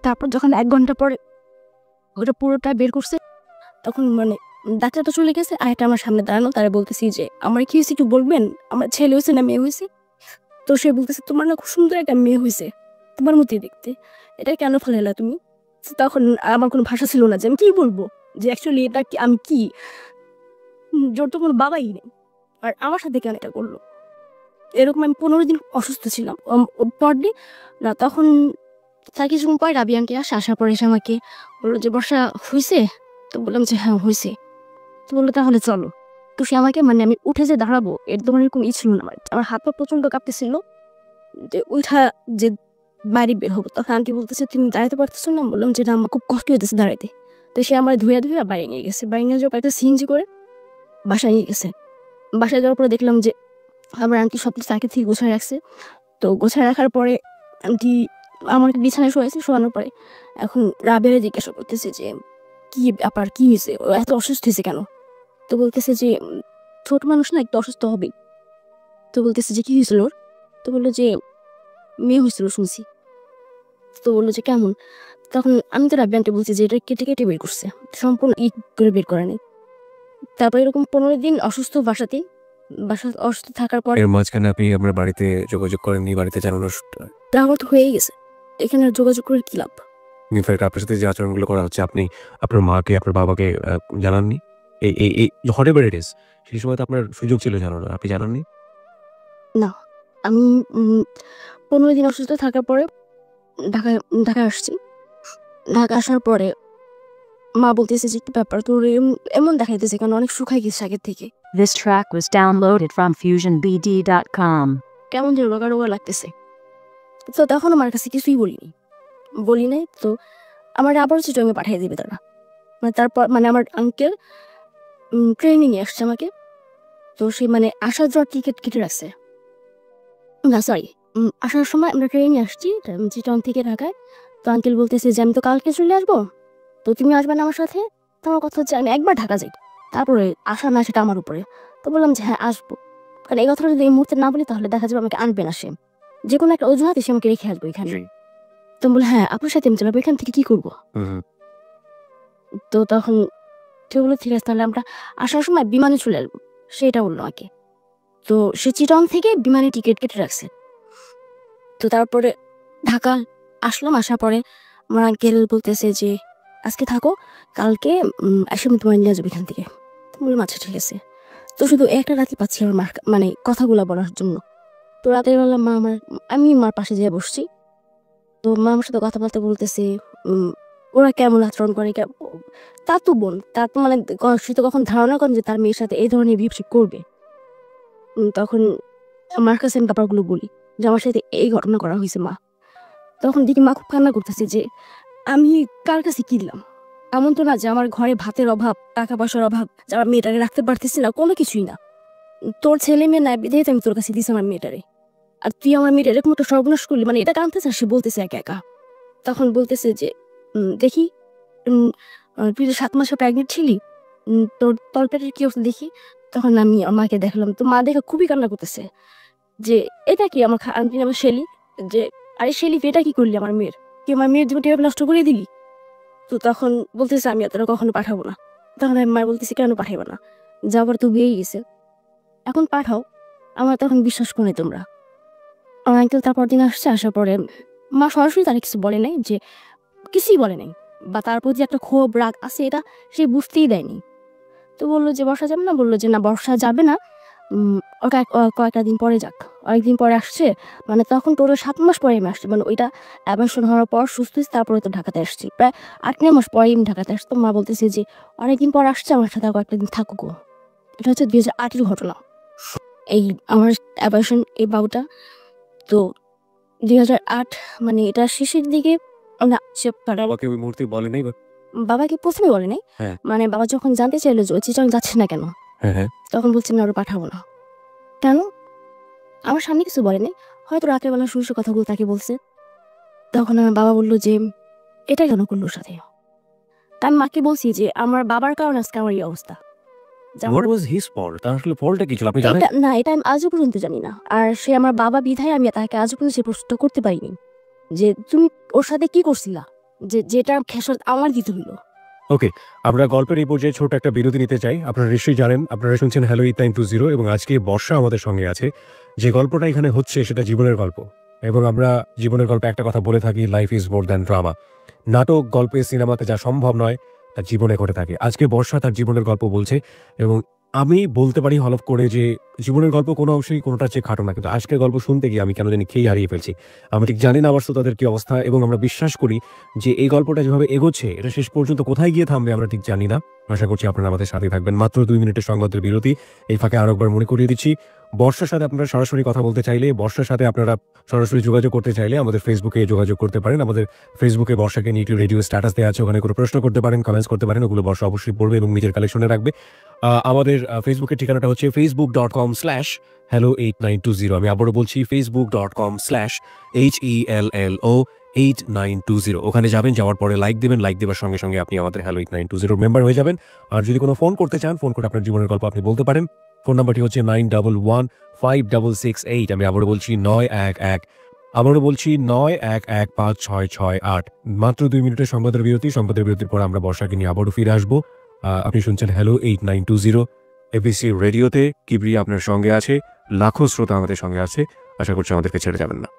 তারপর যখন 1 ঘন্টা পরে ওটা পুরোটা বের করছে, তখন মানে ডাক্তার তো চলে গেছে, আয়টা আমার সামনে দাঁড়ানো। তারা বলতেছি যে আমার কি হয়েছে একটু বলবেন, আমার ছেলে হয়েছে না মেয়ে হয়েছে? তো সে বলতেছে তোমার না খুব সুন্দর একটা মেয়ে হয়েছে, তোমার মতোই দেখতে, এটা কেন ফেলাইলা তুমি? তখন আমার কোনো ভাষা ছিল না যে আমি কি বলবো, যে অ্যাকচুয়ালি এটা কি, আমি কি, জোর তো কোনো বাবাই নেই, আর আমার সাথে কেন এটা করলো। এরকম আমি 15 দিন অসুস্থ ছিলাম। পরদিন না, তখন তার কিছুক্ষণ পরে রাবি আন্টি আসার পরে এসে আমাকে বললো যে বর্ষা হয়েছে? তো বললাম যে হ্যাঁ হয়েছে। তো বললো তাহলে চলো। তো সে আমাকে মানে আমি উঠে যে দাঁড়াবো এর তোমার এরকম ছিল না, আমার হাত পা প্রচন্ড কাঁপতেছিল যে উঠা যে বাড়ি বের হবো। তখন আন্টি বলতেছে তুমি দাঁড়াতে পারতেছো না? বললাম যে না, আমার খুব কষ্ট হইতেছে দাঁড়াইতে। তো সে আমার ধুয়ে বাড়ি নিয়ে গেছে। বাড়ি নিয়ে যাওয়ার পর একটা সিএনজি করে বাসায় নিয়ে গেছে। বাসায় যাওয়ার পরে দেখলাম যে আমার আন্টি সব কিছু আগে থেকে গোছায় রাখছে। তো গোছায় রাখার পরে আন্টি আমার বিছানায় শোয়ানোর পরে এখন রাবেরে জিজ্ঞাসা করতেছে যে কি ব্যাপার, কি হয়েছে, ও এত অসুস্থ হয়েছে কেন? তো বলতেছে যে ছোট মানুষ না একটু অসুস্থ হবেই। তো বলতেছে যে কি হয়েছিল ওর? তো বললো যে মেয়ে হয়েছিল শুনছি। তো বললো যে কেমন? তখন আমি তো রাব্বিয়ানকে বলছি যে এটা কেটে কেটে বের করছে, সম্পূর্ণ করে বের করে নেই। তারপর এরকম 15 দিন অসুস্থ বাসাতেই, বাসা অসুস্থ থাকার পর এর মাঝখানে আপনি আপনার বাড়িতে যোগাযোগ করেননি, বাড়িতে জানানোর আমার তো হয়েই গেছে, এখানে আর যোগাযোগ করে কি লাভ? ইনফ্যাক্ট আপনার সাথে যে আচরণগুলো করা হচ্ছে আপনি আপনার মাকে আপনার বাবাকে জানাননি? এই এই এই হোয়াটএভার ইট ইজ সেই সময় তো আপনার সুযোগ ছিল জানানোর, আপনি জানাননি? না, আমি 15 দিন অসুস্থ থাকার পরে ঢাকায় ঢাকায় আসছি। ঢাকা আসার পরে মা বলতেছে যে কি ব্যাপার তোর এমন দেখাইতেছে কেন, অনেক শুকাই গেছে আগের থেকে, This track was downloaded from FusionBD.com. কেমন যেন রোগা রোগা লাগতেছে। তো তখন আমার কাছে কিছুই বলি নাই। তো আমার আবার চিটংয়ে পাঠিয়ে দিবে তারা, মানে তারপর মানে আমার আঙ্কেল ট্রেনিংয়ে আসছে আমাকে। তো সে মানে আসার যাওয়ার টিকিট কেটে রাখছে, না সরি আসার সময় আমরা ট্রেনে আসছি চিটং থেকে ঢাকায়। তো আঙ্কেল বলতেছে যে আমি তো কালকে চলে আসবো, তো তুমি আসবে না আমার সাথে? তো আমার কথা হচ্ছে আমি একবার ঢাকা যাই, তারপরে আসা না সেটা আমার উপরে। তো বললাম যে হ্যাঁ আসবো, কারণ এই কথাটা যদি এই মুহূর্তে না বলি তাহলে দেখা যাবে আমাকে আনবে না সে, যে কোনো একটা অজুহাতে সে আমাকে রেখে আসবো এখানে। তো বলে হ্যাঁ আপনার সাথে আমি চলে যাবো, এখান থেকে কি করবো? তো তখন সে বললো ঠিক আছে তাহলে আমরা আসার সময় বিমানে চলে আসবো, সেটা বললো আমাকে। তো সে চিটং থেকে বিমানে টিকিট কেটে রাখছে। তো তারপরে ঢাকা আসলাম, আসার পরে আমার আঙ্কেল বলতেছে যে আজকে থাকো, কালকে এসে আমি তোমার নিয়ে যাবো এখান থেকে। তো বললাম আচ্ছা ঠিক আছে। তো শুধু একটা রাতে পাচ্ছি আমার মার মানে কথাগুলো বলার জন্য। তো রাতের বেলা আমি মার পাশে যেয়ে বসছি। তো মা আমার সাথে কথাবার্তা বলতেছে, ওরা কেমন আচরণ করে, তা তো বোন, তার তো মানে সে তো কখন ধারণা করেন যে তার মেয়ের সাথে এই ধরনের বিহেভ করবে। তখন আমার কাছে আমি ব্যাপারগুলো বলি যে আমার সাথে এই ঘটনা করা হয়েছে মা। তখন দেখি মা খুব কান্না করতেছে যে আমি কার কাছে কিনলাম, এমন তো না যে আমার ঘরে ভাতের অভাব, টাকা পয়সার অভাব, যে আমার মেয়েটাকে রাখতে পারতেছি না, কোনো কিছুই না। তোর ছেলে মেয়ে নাই বিধেই তো আমি তোর কাছে দিছি আমার মেয়েটারে, আর তুই আমার মেয়েটা এরকম একটা সর্বনাশ করলি, মানে এটা কানতেছে আর সে বলতেছে একা একা। তখন বলতেছে যে দেখি তুই তো 7 মাসে প্রেগনেন্ট ছিলি, তোর তলপেটের কি অবস্থা দেখি। তখন আমি আমার মাকে দেখলাম, তো মা দেখে খুবই কান্না করতেছে যে এটা কি আমার আন্টি আমার শেলি, যে আরে শেলি এটা কি করলি আমার মেয়ের, কি আমার মেয়ের জীবনটা এভাবে নষ্ট করে দিলি। তো তখন বলতেছে আমি এতটা কখনো পাঠাবো না। তখন আমি মা বলতেছি কেন পাঠাবো না, যাবার তো বিয়েই গেছে, এখন পাঠাও। আমার তখন বিশ্বাস করে তোমরা। আমার আঙ্কেল তারপর দিন আসছে, আসার পরে মা সরাসরি তারা কিছু বলে নাই, যে কিছুই বলে নাই, বা তার প্রতি একটা ক্ষোভ রাগ আছে এটা সে বুঝতেই দেয়নি। তো বললো যে বর্ষা যাবে না, বললো যে না বর্ষা যাবে না, কয়েকটা দিন পরে যাক। অনেকদিন পরে আসছে, মানে তখন তোর 7 মাস পরে আমি আসছি, মানে ওইটা অ্যাবর্শন হওয়ার পর সুস্থ হয়েছে, তারপরে তো ঢাকাতে আসছি, প্রায় 8-9 মাস পরে আমি ঢাকাতে আসছি। তো মা বলতেছে যে অনেকদিন পর আসছে, আমার সাথে কয়েকটা দিন থাকুক। এটা হচ্ছে 2008-এর ঘটনা, এই আমার অ্যাবর্শন এই বাবুটা। তো 2008 মানে এটা শেষের দিকে, না বাবাকে ওই মুহূর্তে বলে নাই? বাবাকে প্রথমে বলে নাই, হ্যাঁ। মানে বাবা যখন জানতে চাইলো যে চিটং যাচ্ছে না কেন, হ্যাঁ, তখন বলছি আমি আরো পাঠাবো না। কেন? আমার সামনে কিছু বলে নাই, হয়তো রাতের বেলা শুরু কথাগুলো তাকে বলছে। তখন আমার বাবা বললো যে এটা কেন করলো ওর সাথে। তা আমি মাকে বলছি যে আমার বাবার কারণে আজকে আমার এই অবস্থা। What was his fault? তার আসলে ফলটা কি ছিল আপনি জানেন? না এটা আমি আজও পর্যন্ত জানি না, আর সে আমার বাবা বিধায় আমি তাকে আজও পর্যন্ত সে প্রশ্ন করতে পারিনি যে তুমি ওর সাথে কি করছিলা, যে যেটা খেসারত আমার দিতে হলো। ওকে, আমরা গল্পের এই পর্যায়ে ছোট একটা বিরতি নিতে চাই। আপনারা নিশ্চয়ই জানেন, আপনারা শুনছেন হ্যালো 8920 এবং আজকে বর্ষা আমাদের সঙ্গে আছে। যে গল্পটা এখানে হচ্ছে সেটা জীবনের গল্প, এবং আমরা জীবনের গল্পে একটা কথা বলে থাকি, life is more than drama. নাটক, গল্পে, সিনেমাতে যা সম্ভব নয় তা জীবনে করে থাকে। আজকে বর্ষা তার জীবনের গল্প বলছে, এবং আমি বলতে পারি হলফ করে যে জীবনের গল্প কোনো অংশেই কোনোটার চেয়ে খাটো না, কিন্তু আজকের গল্প শুনতে গিয়ে আমি কেন জানি খেয়ে হারিয়ে ফেলছি। আমি ঠিক জানি না আমার তাদের কি অবস্থা, এবং আমরা বিশ্বাস করি যে এই গল্পটা যেভাবে এগোচ্ছে এটা শেষ পর্যন্ত কোথায় গিয়ে থামবে আমরা ঠিক জানি না। আশা করছি আপনারা আমাদের সাথে থাকবেন। মাত্র 2 মিনিটের সংবাদের বিরতি। এই ফাঁকে আরো একবার মনে করিয়ে দিচ্ছি, বর্ষার সাথে আপনারা সরাসরি কথা বলতে চাইলে, বর্ষার সাথে আপনারা সরাসরি যোগাযোগ করতে চাইলে আমাদের ফেসবুকে যোগাযোগ করতে পারেন। আমাদের ফেসবুকে বর্ষাকে নিয়ে রেডিও স্ট্যাটাস দেওয়া আছে, ওখানে কোনো প্রশ্ন করতে পারেন, কমেন্টস করতে পারেন, ওগুলো বর্ষা অবশ্যই পড়বে এবং নিজের কালেকশনে রাখবে। আমাদের ফেসবুকের ঠিকানাটা হচ্ছে facebook.com/hello8920। আমি আবারও বলছি facebook.com/HELLO 8920। ওখানে যাবেন, যাওয়ার পরে লাইক দেবেন, লাইক দেওয়ার সঙ্গে সঙ্গে আপনি আমাদের হ্যালো 8920 মেম্বার হয়ে যাবেন। আর যদি কোনো ফোন করতে চান, ফোন করে আপনার জীবনের গল্প আপনি বলতে পারেন। ফোন নাম্বারটি হচ্ছে 91156668। আমি আবারও বলছি 9115668। মাত্র 2 মিনিটের সংবাদের বিরতি। সংবাদের বিরতির পর আমরা বর্ষাকে নিয়ে আবারও ফিরে আসবো। আপনি শুনছেন হ্যালো 8920 এবিসি রেডিওতে। কিবরিয়া আপনার সঙ্গে আছে, লাখো শ্রোতা আমাদের সঙ্গে আছে। আশা করছি আমাদেরকে ছেড়ে যাবেন না।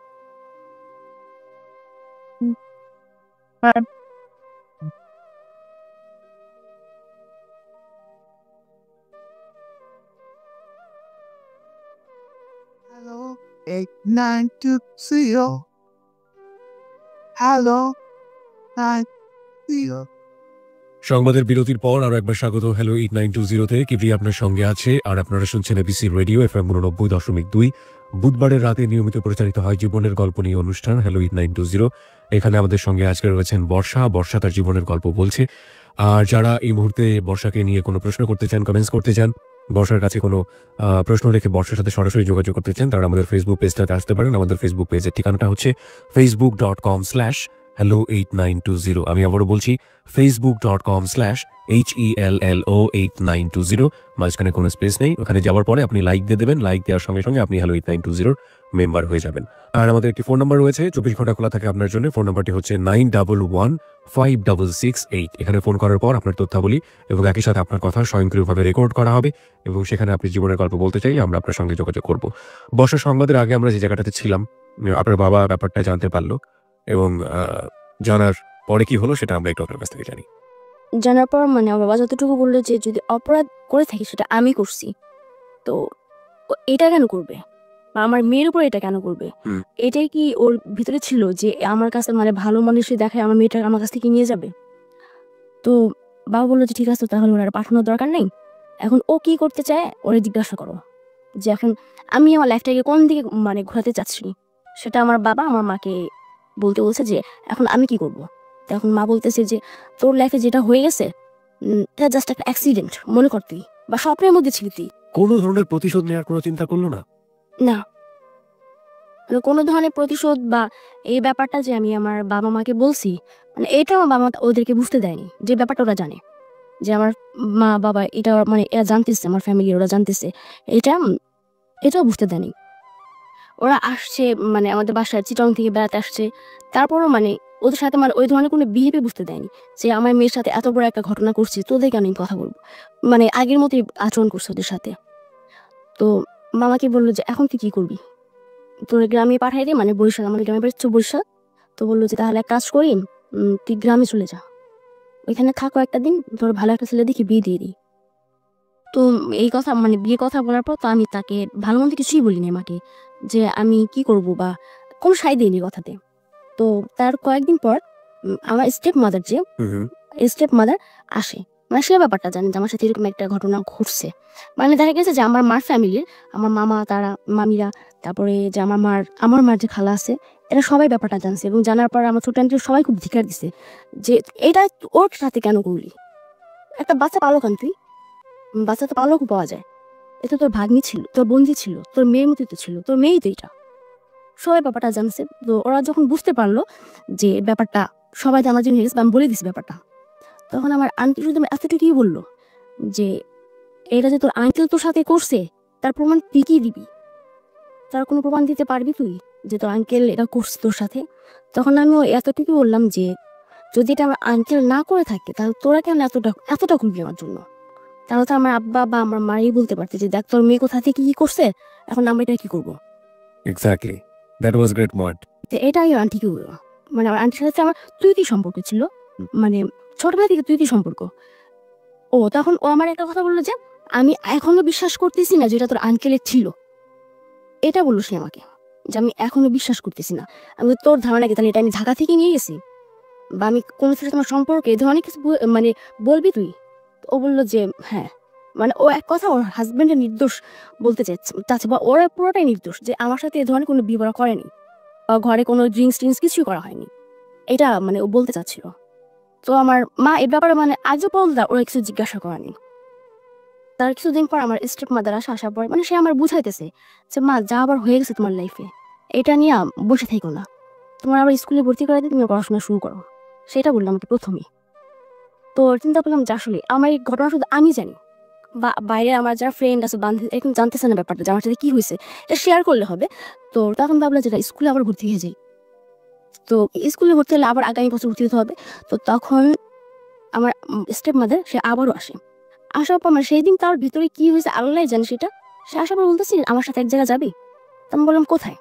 Hello, 8920. Hello, 920. সংবাদের বিরতির পর আরো একবার স্বাগত হ্যালো 8920-তে। কিবরিয়া আপনার সঙ্গে আছে আর আপনারা শুনছেন এবিসি রেডিও FM 89.2। বুধবারের রাতে নিয়মিত প্রচারিত হয় জীবনের গল্প নিয়ে অনুষ্ঠান হ্যালো 8920। এখানে আমাদের সঙ্গে আজকে রয়েছেন বর্ষা। বর্ষা তার জীবনের গল্প বলছে। আর যারা এই মুহূর্তে বর্ষাকে নিয়ে কোনো প্রশ্ন করতে চান, কমেন্টস করতে চান, বর্ষার কাছে কোনো প্রশ্ন রেখে বর্ষার সাথে সরাসরি যোগাযোগ করতে চান, তারা আমাদের ফেসবুক পেজটাতে আসতে পারেন। আমাদের ফেসবুক পেজের ঠিকানাটা হচ্ছে facebook.com/hello8920। আমি আবারও বলছি facebook.com/HELLO8920। মাঝখানে কোনো স্পেস নেই। ওখানে যাওয়ার পরে আপনি লাইক দিয়ে দেবেন, লাইক দেওয়ার সঙ্গে সঙ্গে আপনি হ্যালো 8920 মেম্বার হয়ে যাবেন। আর আমাদের একটি ফোন নাম্বার রয়েছে, 24 ঘন্টা খোলা থাকে আপনার জন্য। ফোন নাম্বারটি হচ্ছে 91156668। এখানে ফোন করার পর আপনার তথ্যাবলী এবং একই সাথে আপনার কথা স্বয়ংক্রিয়ভাবে রেকর্ড করা হবে এবং সেখানে আপনি জীবনের গল্প বলতে চাই, আমরা আপনার সঙ্গে যোগাযোগ করব। বর্ষার সংবাদের আগে আমরা যে জায়গাটাতে ছিলাম, আপনার বাবা ব্যাপারটা জানতে পারলো এবং জানার পরে কি হলো সেটা আমরা একটু আপনার কাছ থেকে জানি। জানার পর মানে আমার বাবা যতটুকু বললো যে যদি অপরাধ করে থাকি সেটা আমি করছি, তো ও এটা কেন করবে বা আমার মেয়ের উপর এটা কেন করবে? হুম। এটাই কি ওর ভিতরে ছিল যে আমার কাছে মানে ভালো মানুষই দেখায় আমার মেয়েটা আমার কাছ থেকে নিয়ে যাবে? তো বাবা বললো যে ঠিক আছে, তাহলে ওনার পাঠানোর দরকার নেই। এখন ও কি করতে চায় ওরে জিজ্ঞাসা করো, যে এখন আমি আমার লাইফটাকে কোন দিকে মানে ঘোরাতে চাচ্ছি সেটা আমার বাবা আমার মাকে বলতে বলছে যে এখন আমি কি করব। তো এখন মা বলতেছে যে তোর লাইফে যেটা হয়ে গেছে এটা জাস্ট একটা অ্যাক্সিডেন্ট মনে কর তুই, বা স্বপ্নের মধ্যে ছিলি তুই। কোনো ধরনের প্রতিশোধ নেওয়ার কোনো চিন্তা করলো না? না, মানে কোনো ধরনের প্রতিশোধ বা এই ব্যাপারটা যে আমি আমার বাবা মাকে বলছি, মানে এটা আমার বাবা মা ওদেরকে বুঝতে দেয়নি। যে ব্যাপারটা ওরা জানে যে আমার মা বাবা এটা মানে এরা জানতেছে, আমার ফ্যামিলি ওরা জানতেছে, এটা এটাও বুঝতে দেয়নি। ওরা আসছে মানে আমাদের বাসায় চিটং থেকে বেড়াতে আসছে, তারপরও মানে ওদের সাথে মানে ওই ধরনের কোনো বিহেভিয়ার বুঝতে দেয়নি যে আমার মেয়ের সাথে এত বড় একটা ঘটনা করছি, তোদেরকে আমি কথা বলবো, মানে আগের মতোই আচরণ করছে ওদের সাথে। তো মামাকে বললো যে এখন তুই কি করবি, তোর গ্রামে পাঠাই দে, মানে বরিশাল, আমাদের গ্রামে বাড়ি হচ্ছে বরিশাল। তো বললো যে তাহলে এক কাজ করি, তুই গ্রামে চলে যা, ওইখানে থাকো একটা দিন, তোর ভালো একটা ছেলে দেখি বিয়ে দিয়ে দিই। তো এই কথা মানে বিয়ে কথা বলার পর তো আমি তাকে ভালো মন্দ কিছুই বলিনি আমাকে, যে আমি কি করব বা কোনো সাই দিইনি কথাতে। তো তার কয়েকদিন পর আমার স্টেপ মাদার যে স্টেপ মাদার আসে, মানে সে ব্যাপারটা জানে যে আমার সাথে এরকম একটা ঘটনা ঘটছে। মানে দেখা গেছে যে আমার মার ফ্যামিলির, আমার মামা, তারা মামিরা, তারপরে যে আমার মার যে খালা আছে, এরা সবাই ব্যাপারটা জানছে এবং জানার পর আমার ছোট আন্টি সবাই খুব ধিক্কার দিছে যে এটা ওর সাথে কেন করলি, একটা বাচ্চা পালো কেন তুই, বাচ্চা তো পালকও পাওয়া যায়, এটা তোর ভাগ্নি ছিল, তোর বন্ধু ছিল, তোর মেয়ের মতোই তো ছিল, তোর মেয়েই তো এটা। সবাই ব্যাপারটা জানছে। তো ওরা যখন বুঝতে পারলো যে ব্যাপারটা সবাই জানার জন্য গেছে, আমি বলে দিছি ব্যাপারটা, তখন আমার আন্টি শুধু এতটুকুই বললো যে এটা যে তোর আঙ্কেল তোর সাথে করছে তার প্রমাণ তুই কি দিবি, তার কোনো প্রমাণ দিতে পারবি তুই যে তোর আঙ্কেল এটা করছে তোর সাথে? তখন আমিও এতটুকু বললাম যে যদি এটা আমার আঙ্কেল না করে থাকে তাহলে তোরা কেন এতটা খুলবি আমার জন্য? তাহলে তো আমার আব্বা বা আমার মাই বলতে পারতে যে দেখ তোর মেয়ে কোথা থেকে কি করছে, এখন আমরা এটা কি করবো। Exactly, that was great point. তো এটাই আন্টিকে বললো, মানে আমার আন্টির সাথে আমার তুই সম্পর্ক ছিল, মানে ছোটবেলা থেকে তুই সম্পর্ক। ও তখন ও আমার একটা কথা বললো যে আমি এখনো বিশ্বাস করতেছি না যেটা তোর আঙ্কেলের ছিল, এটা বললো সে আমাকে, যে আমি এখনো বিশ্বাস করতেছি না। আমি তোর ধারণা কি তাহলে এটা আমি ঢাকা থেকে নিয়ে গেছি, বা আমি কোনো সাথে তোমার সম্পর্কে এ ধরনের কিছু মানে বলবি তুই? ও বললো যে হ্যাঁ, মানে ও এক কথা ওর হাজবেন্ডের নির্দোষ বলতে চাচ্ছে বা ওরা পুরোটাই নির্দোষ যে আমার সাথে এ ধরনের কোনো বিবাহ করেনি বা ঘরে কোনো ড্রিঙ্কস কিছুই করা হয়নি, এটা মানে ও বলতে চাচ্ছিল। তো আমার মা এ ব্যাপারে মানে আজও পর্যন্ত ওরা কিছু জিজ্ঞাসা করেনি। তার কিছুদিন পর আমার স্টেপ মাদার আসার পর মানে সে আমার বুঝাইতেছে যে মা যা আবার হয়ে গেছে তোমার লাইফে, এটা নিয়ে বসে থেকো না, তোমার আবার স্কুলে ভর্তি করে দিয়ে তুমি পড়াশোনা শুরু করো। সেটা বললাম আমাকে প্রথমেই। তো চিন্তা করলাম যে আসলে আমার এই ঘটনা শুধু আমি জানি, বা বাইরে আমার যারা ফ্রেন্ড আছে বান্ধবী এরকম জানতেছে না ব্যাপারটা যে আমার সাথে কি হয়েছে, এটা শেয়ার করলে হবে। তো তখন ভাবলাম যেটা স্কুলে আবার ভর্তি হয়ে যাই। তো স্কুলে ভর্তি হলে আবার আগামী বছর ভর্তি হতে হবে। তো তখন আমার স্টেপ মাদার সে আবারও আসে। আসার পর মানে সেই দিন তার ভিতরে কি হয়েছে আল্লাহ জানে সেটা। সে আসার পর বলতেছি আমার সাথে এক জায়গায় যাবি? তো আমি বললাম কোথায়?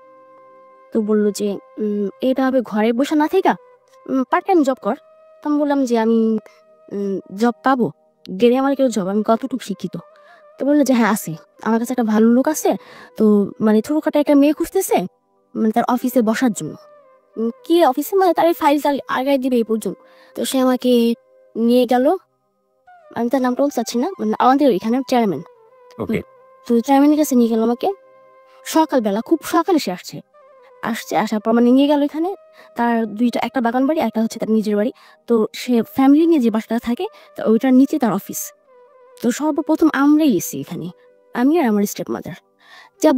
তো বললো যে এটা হবে ঘরে বসে না থেকে পার্ট টাইম জব কর। তো আমি বললাম যে আমি জব পাবো, গেলে আমার কেউ জব, আমি কতটুকু শিক্ষিত? তো বললো যে হ্যাঁ আছে, আমার কাছে একটা ভালো লোক আছে। তো মানে ছোটখাটো একটা মেয়ে খুঁজতেছে মানে তার অফিসে বসার জন্য। কি অফিসে মানে তার ফাইল আগায় দিবে এই পর্যন্ত। তো সে আমাকে নিয়ে গেল, আমি তার নামটা বলতে চাচ্ছি না, মানে আমাদের এখানে চেয়ারম্যান। ওকে। তো চেয়ারম্যানের কাছে নিয়ে গেল আমাকে সকালবেলা, খুব সকালে সে আসার পর মানে নিয়ে গেল এখানে। তার একটা বাগান বাড়ি, একটা হচ্ছে তার নিজের বাড়ি। তো সে ফ্যামিলি নিয়ে যে বাসাটা থাকে তো ওইটার নিচে তার অফিস। তো সর্বপ্রথম আমরাই এসেছি এখানে, আমি আর আমার স্টেপ মাদার যা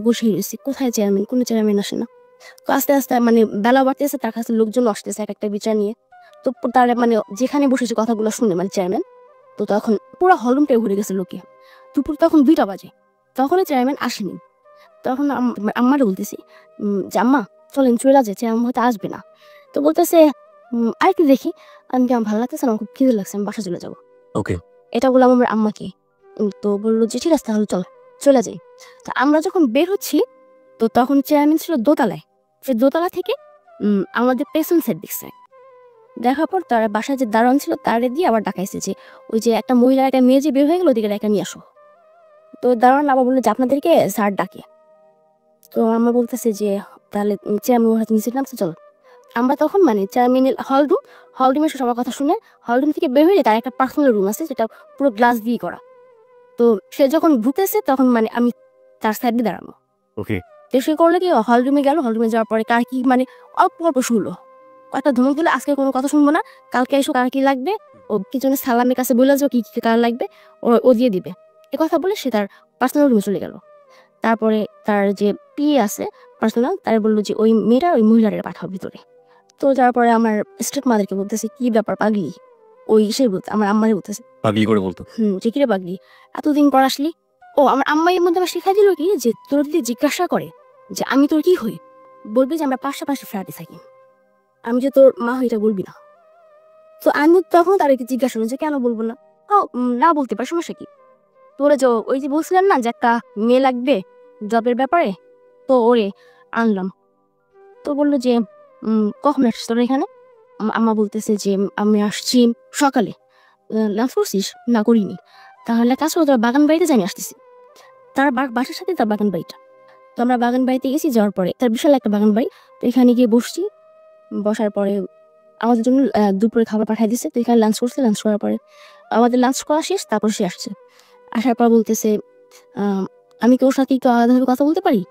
বসেই রয়েছি। কোথায় চেয়ারম্যান? কোনো চেয়ারম্যান আসে না। তো আস্তে আস্তে মানে বেলা বাড়তেছে, তার কাছে লোকজন আসতেছে এক একটা বিচার নিয়ে। তো তার মানে যেখানে বসেছে কথাগুলো শুনে মানে চেয়ারম্যান, তো তখন পুরো হলরুমটাই ঘুরে গেছে লোকে। দুপুর তখন 2টা বাজে, তখনও চেয়ারম্যান আসেনি। তখন আম্মারে বলতেছি যে আম্মা চলেন চলে যাচ্ছে, চেয়ারম্যান হয়তো আসবে না। তো বলতেছে আর কি দেখি। আমি কি আমার ভালো লাগতেছে না, আমার খুব খিদে লাগছে, আমি বাসা চলে যাবো। ওকে। এটা বললাম আমার আম্মাকে। তো বললো যে ঠিক আছে তাহলে চলে যাই। তো আমরা যখন বের হচ্ছি তো তখন চেয়ারম্যান ছিল দোতলায়। সে দোতলা থেকে আমাদের পেছন সাইড দেখছে। দেখার পর তার বাসায় যে দারোয়ান ছিল তারে দিয়ে আবার ডাকাইছে যে ওই যে একটা মহিলা একটা মেয়ে যে বের হয়ে গেল ওদিকে একটা নিয়ে আসো। তো দারোয়ান আবার বললো যে আপনাদেরকে স্যার ডাকে। তো আমরা বলতেছে যে তাহলে চেয়ারম্যান হাতে নিচে নামছে চলো। আমরা তখন মানে চেয়ারম্যানের হলরুমে সবার কথা শুনে হলরুম থেকে বের হয়ে তার একটা পার্সোনাল রুম আছে যেটা পুরো গ্লাস দিয়ে করা। তো সে যখন ঢুকেছে তখন মানে আমি তার সাইডে দাঁড়ানো। ওকে। তো সে করলো কি হলরুমে গেল, হলরুমে যাওয়ার পরে কার কি মানে অল্প অল্প শুনলো, কয়েকটা ধমক দিলে আজকে কোনো কথা শুনবো না, কালকে এসো কার কি লাগবে, ও কিচেনের সালামের কাছে বলে যাও কি কি কার লাগবে ও দিয়ে দিবে। এ কথা বলে সে তার পার্সোনাল রুমে চলে গেল। তারপরে তার যে পিএ আছে পার্সোনাল, তার বললো যে ওই মেয়েটা ওই মহিলাটা পাঠাও ভিতরে। তো যাওয়ার পরে আমার স্টেপ মাদারকে বলতেছে কি ব্যাপার পাগলি, ওই সে বলতে আমার আম্মারে বলতেছে পাগলি করে বলতো। যে কিরে পাগলি এতদিন পর আসলি। ও আমার আম্মা এর মধ্যে আবার শিখাই দিল কি যে তোর যদি জিজ্ঞাসা করে যে আমি তোর কি হই, বলবি যে আমরা পাশাপাশি ফ্ল্যাটে থাকি, আমি যে তোর মা হই এটা বলবি না। তো আমি তখন তাদেরকে জিজ্ঞাসা করি যে কেন বলবো না? না বলতে পারি, সমস্যা কি? তোরা যে ওই যে বলছিলেন না যে একটা মেয়ে লাগবে জবের ব্যাপারে, তো ওরে আনলাম। তো বললো যে কখন আসছিস তোরা এখানে? আম্মা বলতেছে যে আমি আসছি সকালে। লাঞ্চ করছিস? না করিনি। তাহলে কাজ করো, তোরা বাগান বাড়িতে যাই, আমি আসতেছি। তার বাসার সাথে তার বাগান বাড়িটা। তো আমরা বাগান বাড়িতে গেছি, যাওয়ার পরে তার বিশাল একটা বাগান বাড়ি। তো এখানে গিয়ে বসছি, বসার পরে আমাদের জন্য দুপুরে খাবার পাঠিয়ে দিচ্ছে। তো এখানে লাঞ্চ করছে, লাঞ্চ করার পরে আমাদের লাঞ্চ করা শেষ, তারপর সে আসছে। আসার পর বলতেছে আমি কি ওর সাথে একটু আলাদাভাবে কথা বলতে পারি?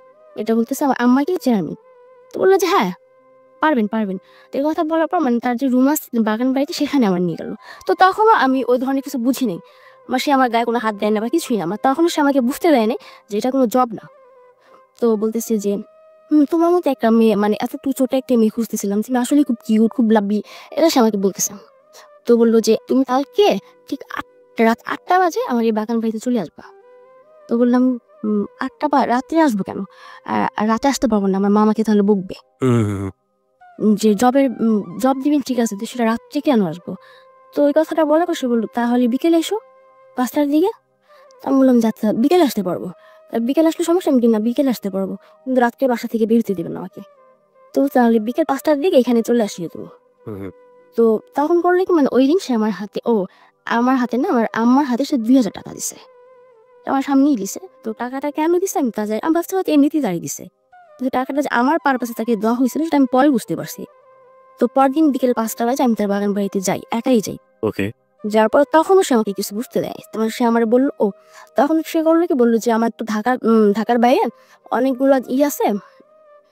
এটা বলতেছে আমার আম্মাকে চেয়ারম্যান। তো বললো যে হ্যাঁ পারবেন। তো এই কথা বলার পর মানে তার যে রুম আছে বাগান বাড়িতে সেখানে আমার নিয়ে গেল। তো তখনও আমি ওই ধরনের কিছু বুঝি নাই, বা সে আমার গায়ে কোনো হাত দেয় না বা কিছুই না, তখনও সে আমাকে বুঝতে দেয় না যে এটা কোনো জব না। তো বলতেছে যে তোমার মতো একটা মেয়ে মানে এত ছোট একটা মেয়ে খুঁজতেছিলাম, তুমি আসলে খুব কিউট, খুব লাভলি, এটা সে আমাকে বলতেছে। তো বললো যে তুমি কালকে ঠিক রাত 8টা বাজে আমার এই বাগান বাড়িতে চলে আসবা। তো বললাম 8টা রাত্রে আসবো কেন? রাতে আসতে পারবো না, আমার মামাকে তাহলে বকবে যে জব দিবেন ঠিক আছে, তো সেটা রাত্রে কেন আসবো? তো ওই কথাটা বলার পর সে বললো তাহলে বিকেলে এসো 5টার দিকে। আমি বললাম যাত্রা বিকেলে আসতে পারবো। বিকেলে আসলে সমস্যা আমি না, বিকেলে আসতে পারবো, কিন্তু রাত্রে বাসা থেকে বেরোতে দেবেন আমাকে। তো তাহলে বিকেল 5টার দিকে এখানে চলে আসিয়ে দেবো। তো তখন করলে কি মানে ওই দিন সে আমার হাতে না, আমার আম্মার হাতে সে 2000 টাকা দিছে, আমার সামনেই দিছে। তো টাকাটা কেন দিছে আমি তা জানি, আমি ভাবছি হয়তো এমনিতেই দাঁড়িয়ে দিছে। কিন্তু টাকাটা যে আমার পারপাসে তাকে দেওয়া হয়েছিল সেটা আমি পরে বুঝতে পারছি। তো পরদিন বিকেল 5টা বাজে আমি তার বাগান বাড়িতে যাই, একাই যাই। ওকে। যার পর তখনও সে আমাকে কিছু বুঝতে দেয়। তখন সে আমার বললো তখন সে করলো কি বললো যে আমার তো ঢাকার বাইরে অনেকগুলো আছে,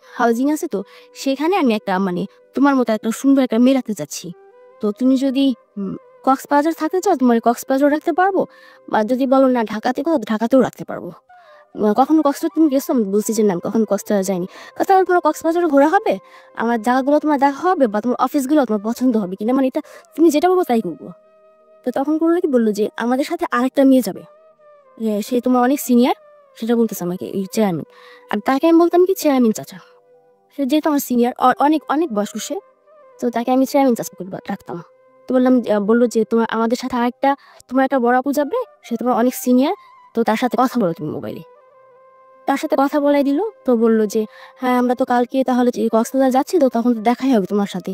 হাউজিং আছে, তো সেখানে আমি একটা মানে তোমার মতো একটা সুন্দর একটা মেয়ে রাখতে চাচ্ছি। তো তুমি যদি কক্সবাজার থাকতে চাও তোমার কক্সবাজার রাখতে পারবো, বা যদি বলো না ঢাকাতে কোথাও ঢাকাতেও রাখতে পারবো। কখনো কক্সবাজার তুমি গেছো? আমি বলছি যে না, আমি কখনো কক্সবাজার যাইনি। তাহলে তোমার কক্সবাজারে ঘোরা হবে, আমার জায়গাগুলো তোমার দেখা হবে, বা তোমার অফিসগুলো তোমার পছন্দ হবে কিনা, মানে এটা তুমি যেটা বলবো তাই করবো। তো তখন করলো কি, বললো যে আমাদের সাথে আরেকটা মেয়ে যাবে, সে তোমার অনেক সিনিয়র, সেটা বলতেছে আমাকে এই চেয়ারম্যান। আর তাকে আমি বলতাম কি চেয়ারম্যান চাচা, সে যেহেতু আমার সিনিয়র, অনেক অনেক বয়স্ক সে, তো তাকে আমি চেয়ারম্যান চাচা করে ডাকতাম। তো বললো যে তোমার আমাদের সাথে আরেকটা তোমার একটা বড় আপু যাবে, সে তোমার অনেক সিনিয়র, তো তার সাথে কথা বলো তুমি মোবাইলে। তার সাথে কথা বলাই দিল। তো বললো যে হ্যাঁ আমরা তো কালকে তাহলে কক্সবাজার যাচ্ছি, তো তখন তো দেখাই হবে তোমার সাথে।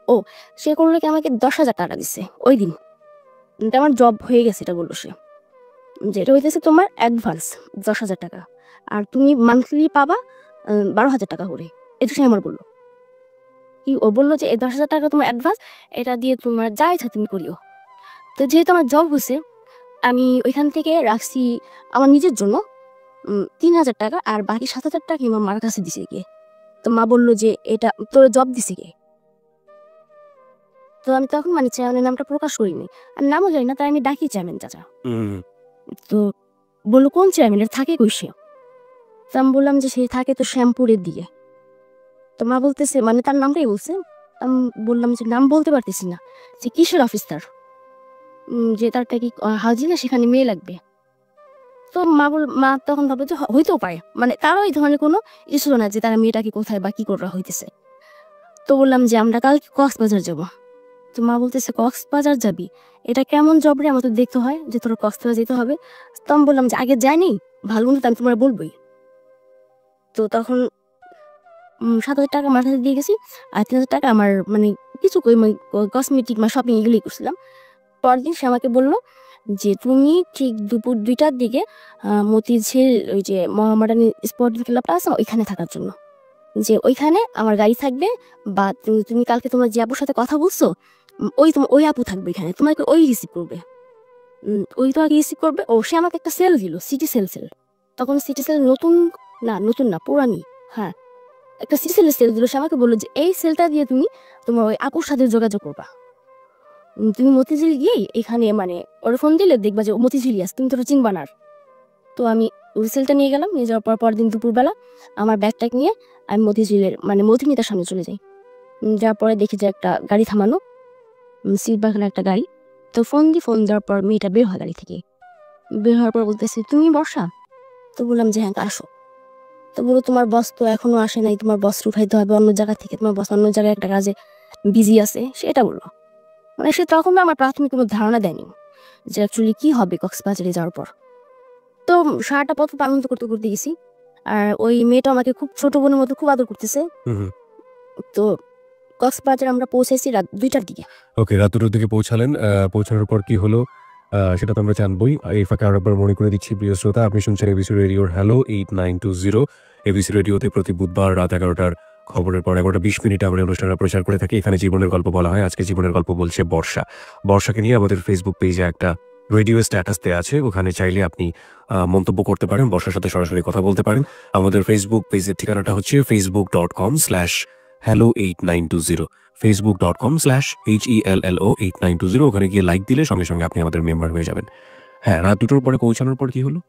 ও, সে করলো কি আমাকে 10,000 টাকা দিচ্ছে ওই দিন। এটা আমার জব হয়ে গেছে, এটা বললো সে, যেটা হইতেছে তোমার অ্যাডভান্স 10,000 টাকা, আর তুমি মান্থলি পাবা 12,000 টাকা করে। এটা সে আমার বললো কি, ও বললো যে এই 10,000 টাকা তোমার অ্যাডভান্স, এটা দিয়ে তোমার যা ইচ্ছা তুমি করিও। তো যেহেতু আমার জব হয়েছে, আমি ওইখান থেকে রাখছি আমার নিজের জন্য 3,000 টাকা, আর বাকি 7,000 টাকা আমার মার কাছে দিছে গিয়ে। তো মা বললো যে এটা তোর জব দিছে কে। তো আমি তখন মানে চেয়ারম্যানের নামটা প্রকাশ করিনি, আর নামও জানি না, তাই আমি ডাকি চেয়ারম্যান চাচা। তো বললো কোন চেয়ারম্যান, এটা থাকে কই সে? তো আমি বললাম যে সে থাকে তো শ্যামপুরের দিকে। তো মা বলতেছে, মানে তার নামটাই বলছে। আমি বললাম যে নাম বলতে পারতেছি না, যে কিসের অফিস তার, যে তারটা কি হাজিরা, সেখানে মেয়ে লাগবে। তো মা তখন ভাবলো যে হইতেও পারে, মানে তারও এই ধরনের কোনো ইস্যু ছিল না যে তারা মেয়েটাকে কোথায় বা কি করা হইতেছে। তো বললাম যে আমরা কালকে কক্সবাজার যাব। তো মা বলতেছে কক্সবাজার যাবি, এটা কেমন জব রে, আমার তো দেখতে হয় যে তোর কক্সবাজার যেতে হবে। তো আমি বললাম যে আগে যাইনি, ভালো মন্দ তো আমি তোমার বলবোই। তো তখন 7,000 টাকা আমার কাছে দিয়ে গেছি, আর 3,000 টাকা আমার মানে কিছু কসমেটিক বা শপিং এগুলোই করছিলাম। পরদিন সে আমাকে বললো যে তুমি ঠিক দুপুর 2টার দিকে মতিঝিল ওই যে মোহামেডান স্পোর্টিং ক্লাবটা আছে ওইখানে থাকার জন্য, যে ওইখানে আমার গাড়ি থাকবে, বা তুমি কালকে তোমার যে আপুর সাথে কথা বলছো, ওই আপু থাকবে এখানে, তোমাকে ওই রিসিভ করবে। ওই তোমাকে রিসিভ করবে। ও, সে আমাকে একটা সেল দিল, সিটি সেল। তখন সিটি সেল নতুন না পুরানি, হ্যাঁ, একটা সিটি সেল দিল। সে আমাকে বললো যে এই সেলটা দিয়ে তুমি তোমার ওই আপুর সাথে যোগাযোগ করবা। তুমি মতিঝিল গিয়ে এখানে মানে ওর ফোন দিলে দেখবা যে মতিঝিল আছে, তুমি তোরা চিনবা না আর। তো আমি ওই সেলটা নিয়ে গেলাম, নিয়ে যাওয়ার পরদিন দুপুরবেলা আমার ব্যাগটাক নিয়ে আমি মতিঝিলের মানে মধুমিতার সামনে চলে যাই। যাওয়ার পরে দেখি যে একটা গাড়ি থামানো, সিট বাগানো একটা গাড়ি। তো ফোন দেওয়ার পর মেয়েটা বের হয় গাড়ি থেকে। বের হওয়ার পর বলতেছে তুমি বর্ষা? তো বললাম যে হ্যাঁ, আসো। তো বলো তোমার বস তো এখনো আসে নাই, তোমার বস উঠাইতে হবে অন্য জায়গা থেকে, তোমার বস অন্য জায়গায় একটা কাজে বিজি আছে, সেটা বললো। মানে সে তখন আমার প্রাথমিক কোনো ধারণা দেয়নি যে অ্যাকচুয়ালি কি হবে কক্সবাজারে যাওয়ার পর। তো সারাটা পথ আনন্দ করতে করতে গেছি, আর ওই মেয়েটা আমাকে খুব ছোট বোনের মতো খুব আদর করতেছে। তো কক্সবাজার আমরা পৌঁছেছি রাত 2টার দিকে। ওকে, রাত 2টার দিকে পৌঁছালেন। পৌঁছানোর পর কি হলো সেটা তো আমরা জানবই। এই ফাঁকে আরেকবার মনে করে দিচ্ছি প্রিয় শ্রোতা, আপনি শুনছেন এবিসি রেডিওর হ্যালো 8920। এবিসি রেডিওতে প্রতি বুধবার রাত 11টার খবরের পর 11:20 আমরা অনুষ্ঠানটা প্রচার করে থাকি। এখানে জীবনের গল্প বলা হয়। আজকে জীবনের গল্প বলছে বর্ষা। বর্ষাকে নিয়ে আমাদের ফেসবুক পেজে একটা রেডিও স্ট্যাটাস দেওয়া আছে, ওখানে চাইলে আপনি মন্তব্য করতে পারেন, বর্ষার সাথে সরাসরি কথা বলতে পারেন। আমাদের ফেসবুক পেজের ঠিকানাটা হচ্ছে facebook.com/hello8920, facebook.com/HELLO8920। ওখানে গিয়ে লাইক দিলে সঙ্গে সঙ্গে আপনি আমাদের মেম্বার হয়ে যাবেন। হ্যাঁ, রাত 2টোর পরে পৌঁছানোর পর কি হলো?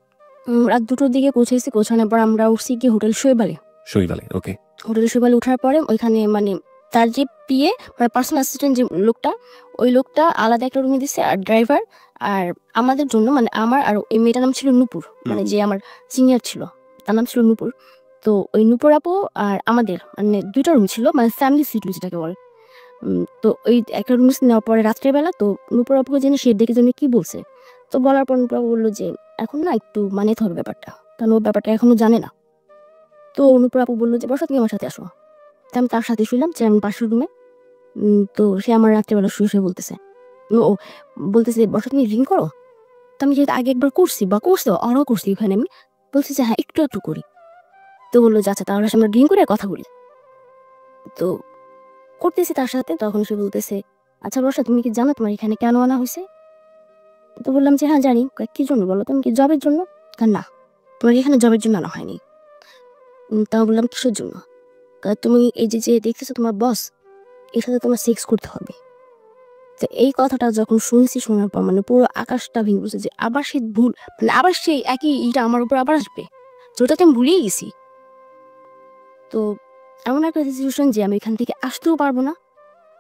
রাত 2টোর দিকে পৌঁছানোর পর আমরা উঠছি কি হোটেল শৈবালে। ওকে। হোটেল শৈবালে ওঠার পরে ওইখানে মানে তার যে পিএ মানে পার্সোনাল অ্যাসিস্ট্যান্ট যে লোকটা, ওই লোকটা আলাদা একটা রুমে দিচ্ছে, আর ড্রাইভার আর আমাদের জন্য মানে আমার আর ওই মেয়েটার নাম ছিল নূপুর, মানে যে আমার সিনিয়র ছিল তার নাম ছিল নূপুর। তো ওই নূপুর আপু আর আমাদের মানে 2টা রুম ছিল, মানে ফ্যামিলি সিট যেটাকে বলে। তো ওই একটা রুম নেওয়ার পরে রাত্রেবেলা তো নূপুর আপুকে জেনে সে ডেকে জন্য কি বলছে। তো বলার পর নূপুর আপু বললো যে এখন না একটু মানাতে হবে ব্যাপারটা, কারণ ও ব্যাপারটা এখনো জানে না। তো নূপুর আপু বললো যে বর্ষা তুমি আমার সাথে আসো। তো আমি তার সাথে শুইলাম চেয়ারম্যান পাশের রুমে। তো সে আমার রাত্রেবেলা শুয়ে বলতেছে, ও বলতেছে বর্ষা তুমি রিং করো। তো আমি যেহেতু আগে একবার করছি বা করছো আরও করছি ওখানে, আমি বলছি যে হ্যাঁ একটু করি। তো বললো যে আচ্ছা তাহলে আমরা রিং করে কথা বলি। তো করতেছি তার সাথে, তখন সে বলতেছে আচ্ছা বর্ষা তুমি কি জানো তোমার এখানে কেন আনা হয়েছে? তো বললাম যে হ্যাঁ জানি। কি জন্য বলো? তুমি কি জবের জন্য? না, তোমার এখানে জবের জন্য আনা হয়নি। তাও বললাম কিসের জন্য? তুমি এই যে দেখতেছো তোমার বস, এর সাথে তোমার সেক্স করতে হবে। তো এই কথাটা যখন শুনছি, শোনার পর মানে পুরো আকাশটা ভেঙে পড়ছে যে আবার সেই ভুল, মানে আবার সেই একই ইটা আমার উপর আবার আসবে, যেটাকে আমি ভুলিয়ে গেছি। তো এমন একটা সিচুয়েশন যে আমি এখান থেকে আসতেও পারবো না,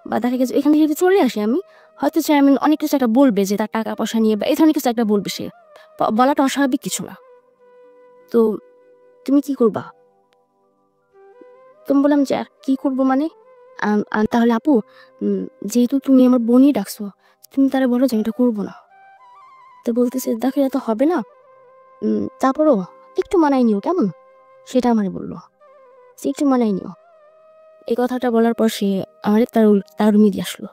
বা দেখা গেছে এখান থেকে যদি চলে আসি আমি, হয়তো চেয়ারম্যান অনেক কিছু একটা বলবে যে তার টাকা পয়সা নিয়ে, বা এই ধরনের কিছু একটা বলবে, সে বলাটা অস্বাভাবিক কিছু না। তো তুমি কি করবা? তুমি বললাম যে আর কি করবো মানে, তাহলে আপু যেহেতু তুমি আমার বোনই ডাকছো, তুমি তারা বলো যে আমি এটা করবো না। তো বলতেছে দেখো এটা তো হবে না, তারপরও একটু মানাই নিও কেমন, সেটা আমারে বললো যে একটু মানাই নিও। এই কথাটা বলার পর সে আমার তার রুমে দিয়ে আসলো।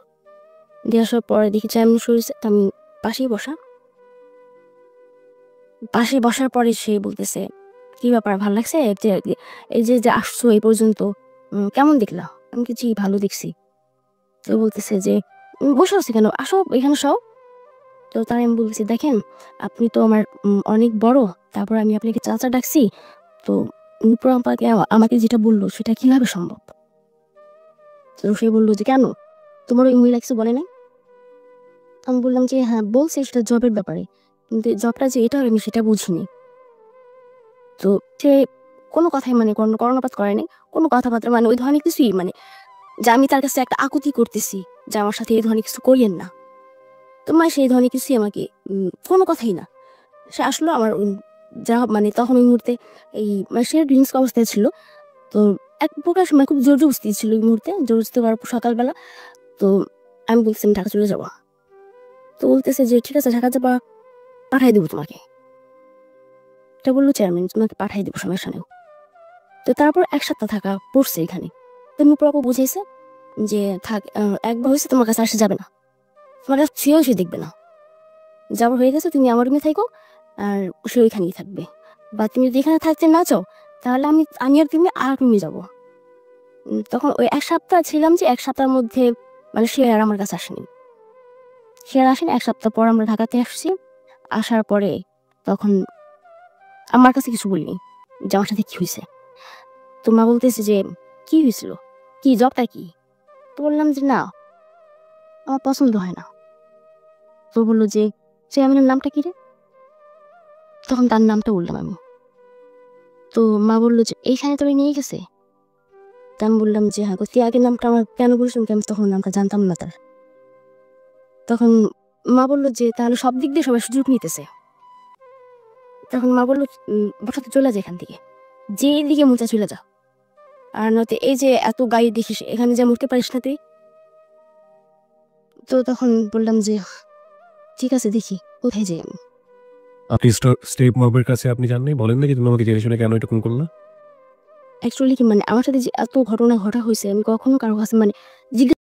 দিয়ে আসার পরে দেখি চেয়ারম্যান শুয়েছে, আমি পাশেই বসার পরে সে বলতেছে কি ব্যাপার, ভালো লাগছে এই যে আসছো এই পর্যন্ত, কেমন দেখলা? আমি কি ভালো দেখছি। তো বলতেছে যে বসে আছি কেন, আসো এখানে সব। তো তাই আমি বলতেছি দেখেন আপনি তো আমার অনেক বড়, তারপর আমি আপনাকে চাচা ডাকছি, তো উপর আমাকে যেটা বললো সেটা কিভাবে সম্ভব? তো সে বললো যে কেন, তোমার ওই মহিলা কিছু বলে নাই? আমি বললাম যে হ্যাঁ বলছে, সেটা জবের ব্যাপারে, কিন্তু জবটা যে এটা আমি সেটা বুঝিনি। তো সে কোনো কথাই মানে কোনো কর্ণপাত করে নাই, কোনো কথাবার্তা মানে ওই ধরনের কিছুই, মানে যে আমি তার কাছে একটা আকুতি করতেছি যে আমার সাথে এই ধরনের কিছু করিয়েন না, তোমার সেই ধরনের কিছুই আমাকে কোনো কথাই না। সে আসলো আমার যা মানে তখন ওই মুহূর্তে এই মানে সে ড্রিঙ্কস অবস্থায় ছিল, তো এক প্রকার মানে খুব জোর জবস্তি ছিল ওই মুহূর্তে, জবস্তি করার পর সকালবেলা। তো আমি বলছি আমি ঢাকা চলে যাবো। তো বলতেছে যে ঠিক আছে ঢাকা যাবা, পাঠাই দেবো তোমাকে। এটা বললো চেয়ারম্যান, তোমাকে পাঠাই দেবো সমস্যা নেই। তো তারপর 1 সপ্তাহ থাকা পড়ছে এখানে। তো নুপুর আপু বুঝেছে যে থাক, একবার হয়েছে তোমার কাছে আসা যাবে না, তোমার কাছে ছুঁয়েও সে দেখবে না, যাবার হয়ে গেছে তুমি আমার রুমে থাকো, আর সে ওইখানেই থাকবে, বা তুমি যদি এখানে থাকতে না চাও তাহলে আমি আর তুমি আর রুমে যাবো। তখন ওই 1 সপ্তাহ ছিলাম, যে 1 সপ্তাহের মধ্যে মানে সে আর আমার কাছে আসেনি, সে আর আসেনি। 1 সপ্তাহ পর আমরা ঢাকাতে আসছি। আসার পরে তখন আমার কাছে কিছু বলিনি যে আমার সাথে কি হয়েছে। তো মা বলতেছে যে কি হয়েছিল, কি জবটা কি? তো বললাম যে না আমার পছন্দ হয় না। তো বললো যে চেয়ারম্যানের নামটা কি রে? তখন তার নামটা বললাম আমি। তো মা বললো যে এইখানে তোরে নিয়ে গেছে। তা আমি বললাম যে হ্যাঁ। তুই আগের নামটা আমার কেন বলিস, আমি তখন নামটা জানতাম না তার। তখন মা বললো যে তাহলে সব দিক দিয়ে সবাই সুযোগ নিতেছে। তখন মা বললো বসাতে চলে যায় এখান থেকে, যে দিকে মোচা চলে যা, আর নয়তো এই যে এত গায়ে দেখিস এখানে যা মরতে পারিস না তুই। তো তখন বললাম যে ঠিক আছে দেখি কোথায় যাই আমি। আপনি স্টেপ মবের কাছে আপনি জাননি, বলেন না যে তুমি আমাকে জেনে শুনে কেন এটা করলো না? অ্যাকচুয়ালি কি মানে আমার সাথে যে এত ঘটনা ঘটা হয়েছে, আমি কখনো কারো কাছে মানে জিজ্ঞেস